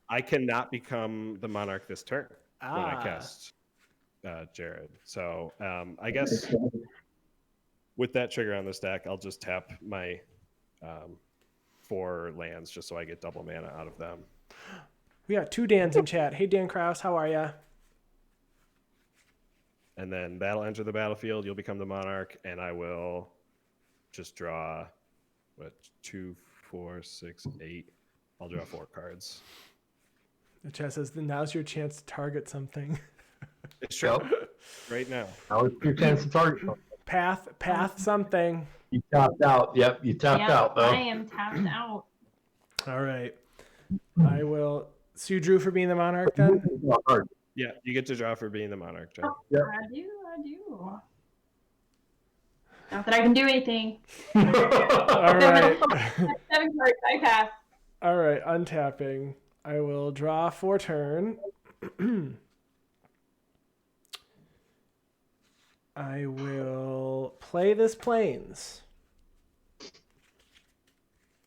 I cannot become the monarch this turn when I cast Jared. So I guess with that trigger on the stack, I'll just tap my 4 lands just so I get double mana out of them. We got 2 Dans in chat. Hey, Dan Krause, how are ya? And then that'll enter the battlefield. You'll become the monarch, and I will just draw 2, 4, 6, 8. I'll draw 4 cards. The chat says, now's your chance to target something. It's true. Right now. Now it's your chance to target. Path something. You tapped out. Yep, you tapped out, though. I am tapped out. All right. I will. So you drew for being the monarch then? Yeah, you get to draw for being the monarch, John. Yep. I do. Not that I can do anything. All right. 7 cards, I pass. All right, untapping. I will draw for turn. I will play this Plains.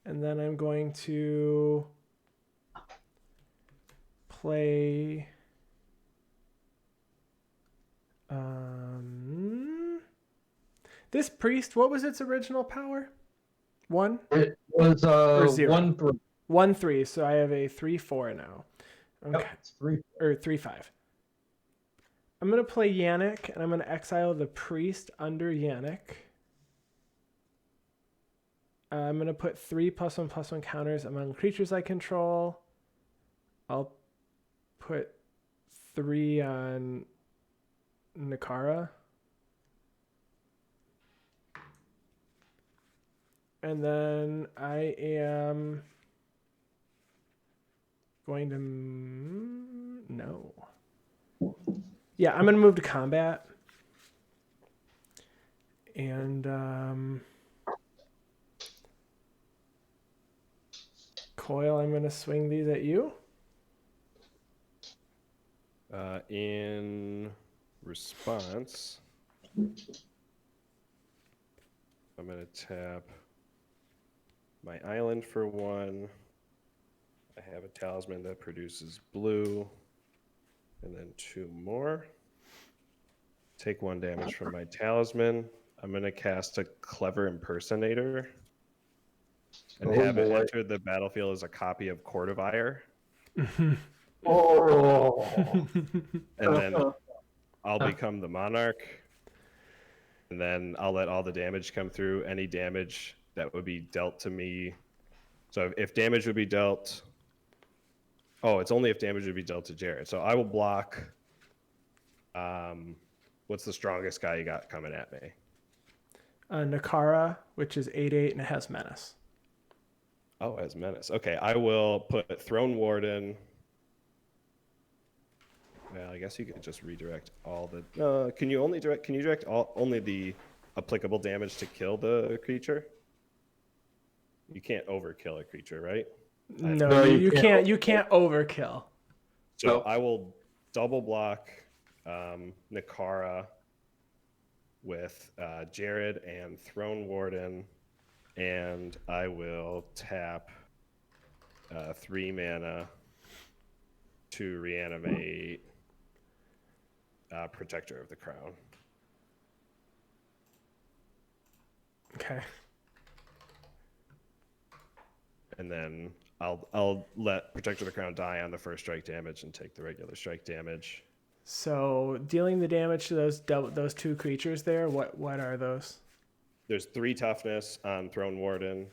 And then I'm going to play this priest. What was its original power? 1? It was Or 0? 1-3. 1-3. So I have a 3-4 now. Okay. Yep, it's 3. Or 3-5. I'm gonna play Yannik, and I'm gonna exile the priest under Yannik. I'm gonna put 3 +1/+1 counters among creatures I control. I'll put 3 on Nikara. And then I am going to... No. Yeah, I'm going to move to combat. And Coil, I'm going to swing these at you. In response, I'm going to tap my island for 1. I have a talisman that produces blue, and then 2 more. Take 1 damage from my talisman. I'm going to cast a Clever Impersonator and have it enter the battlefield as a copy of Court of Ire. Oh. And then I'll become the monarch. And then I'll let all the damage come through. Any damage that would be dealt to me. So if damage would be dealt... Oh, it's only if damage would be dealt to Jared. So I will block... what's the strongest guy you got coming at me? Nikara, which is 8/8 and it has menace. Oh, it has menace. Okay, I will put Throne Warden... Well, I guess you could just redirect all the... Can you direct only the applicable damage to kill the creature? You can't overkill a creature, right? No, you can't. You can't overkill. So I will double block Nikara with Jared and Throne Warden, and I will tap 3 mana to reanimate Protector of the Crown. Okay. And then I'll let Protector of the Crown die on the first strike damage and take the regular strike damage. So dealing the damage to those two creatures there, what are those? There's 3 toughness on Throne Warden,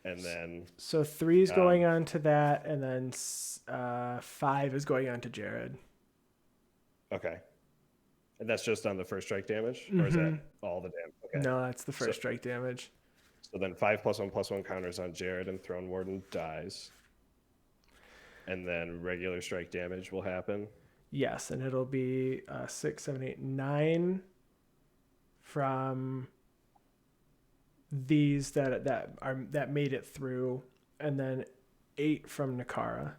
and then So 3 is going on to that, and then 5 is going on to Jared. okay, and that's just on the first strike damage, or is that all the damage? Okay. No, that's the first strike damage. So then 5+1/+1 counters on Jared, and Throne Warden dies, and then regular strike damage will happen. Yes, and it'll be 6, 7, 8, 9 from these that made it through, and then 8 from Nikara.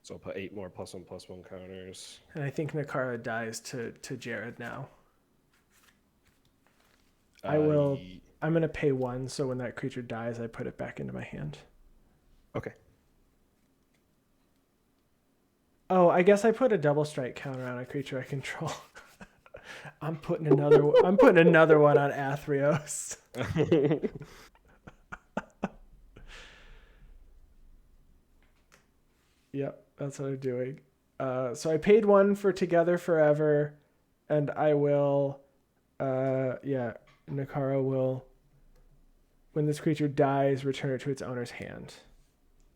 So I'll put 8 more +1/+1 counters. And I think Nikara dies to Jared now. I'm gonna pay 1, so when that creature dies, I put it back into my hand. Okay. Oh, I guess I put a double strike counter on a creature I control. I'm putting another one on Athreos. Yep, that's what I'm doing. So I paid 1 for Together Forever, and I will Nikara will, when this creature dies, return it to its owner's hand.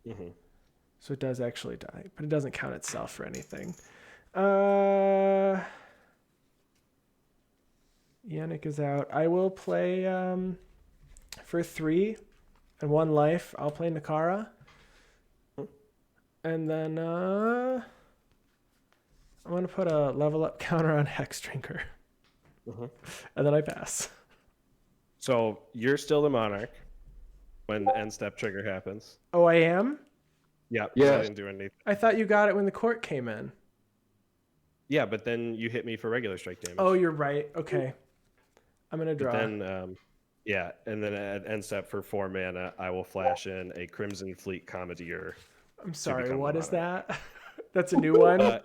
Mm-hmm. So it does actually die, but it doesn't count itself for anything. Yannik is out. I will play for 3 and 1 life. I'll play Nikara. And then I'm going to put a level up counter on Hex Drinker. And then I pass. So you're still the Monarch when the end step trigger happens. Oh, I am? Yeah. Yes. I didn't do anything. I thought you got it when the court came in. Yeah, but then you hit me for regular strike damage. Oh, you're right. Okay. I'm going to draw. But then, and then at end step for 4 mana, I will flash in a Crimson Fleet Commandeer. I'm sorry, become what the is that? That's a new one?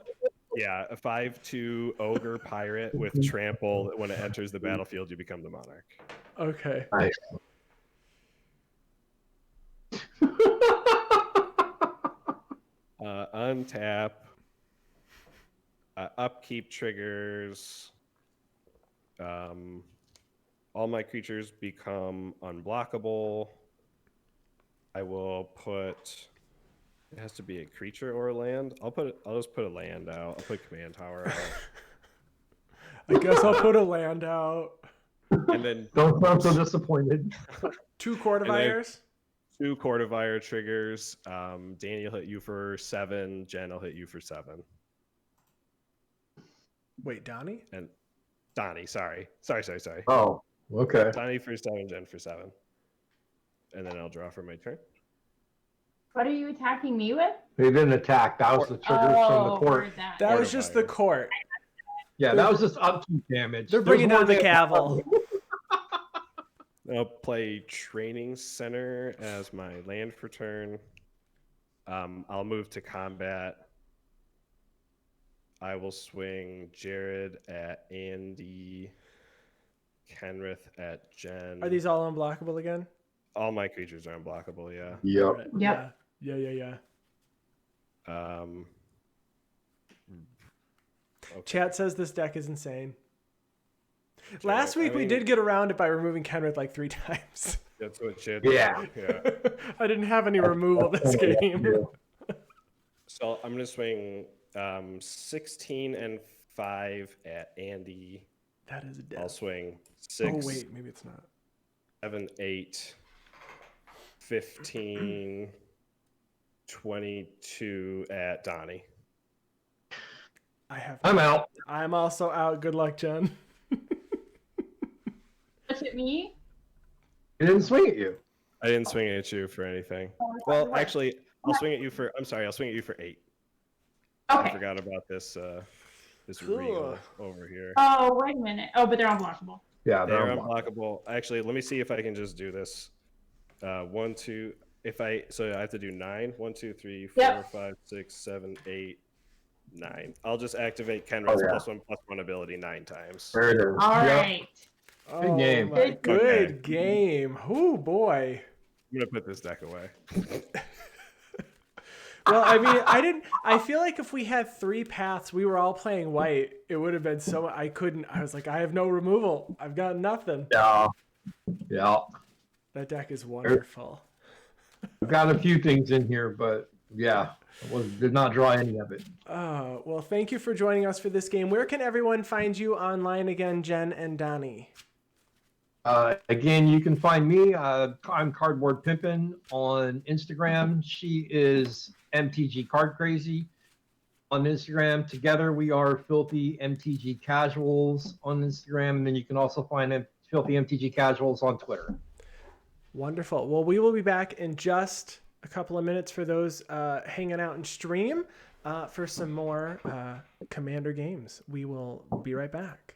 Yeah, a 5/2 Ogre Pirate with Trample. When it enters the battlefield, you become the Monarch. Okay. Nice. Untap. Upkeep triggers. All my creatures become unblockable. I will put. It has to be a creature or a land. I'll just put a land out. I'll put Command Tower out. I guess I'll put a land out. And then Don't sound so disappointed. 2 Cordifiers. 2 Cordifier triggers. Danny will hit you for 7. Jen will hit you for 7. Wait, Donnie? And Donnie, sorry. Oh, okay. Donnie for 7, Jen for 7. And then I'll draw for my turn. What are you attacking me with? They didn't attack. That was the triggers from the court. where's that? That was just the court. Yeah, that was just upkeep damage. They're bringing down the Cavill. I'll play Training Center as my land for turn. I'll move to combat. I will swing Jared at Andy, Kenrith at Jen. Are these all unblockable again? All my creatures are unblockable, yeah. Yep. Right. Yep. Yeah. Okay. Chat says this deck is insane. Jared, Last week I we mean, did get around it by removing Kenrith like 3 times. That's what shit. Yeah. I didn't have any removal this game. So I'm gonna swing 16 and 5 at Andy. That is I'll dead. swing 6. Oh wait, maybe it's not. 7, 8, 15, 22 at Donnie. I'm out. I'm also out. Good luck, Jen. Touch at me? He didn't swing at you. I didn't swing at you for anything. Oh, Well, what? actually, I'll swing at you for. I'm sorry, I'll swing at you for 8. I Okay. forgot about this. This Cool. reel over here. Oh, wait a minute. Oh, but they're unblockable. Yeah, They're they're unblocked. unblockable. Actually, let me see if I can just do this. 1, 2. So I have to do 9. 1, 2, 3, 4, Yep. 5, 6, 7, 8, 9. I'll just activate Kenrith's Oh, yeah. +1/+1 ability 9 times. There it is. All Yep. right. Oh, game. my Good good game. Oh boy. I'm gonna put this deck away. Well, I mean, I feel like if we had 3 paths, we were all playing white, it would have been so, I was like, I have no removal. I've got nothing. Yeah. Yeah. That deck is wonderful. We've got a few things in here, but yeah, did not draw any of it. Well, thank you for joining us for this game. Where can everyone find you online again, Jen and Doni? Again, you can find me. I'm Cardboard Pimpin' on Instagram. She is MTG Card Crazy on Instagram. Together, we are Filthy MTG Casuals on Instagram, and then you can also find Filthy MTG Casuals on Twitter. Wonderful. Well, we will be back in just a couple of minutes for those hanging out in stream for some more Commander games. We will be right back.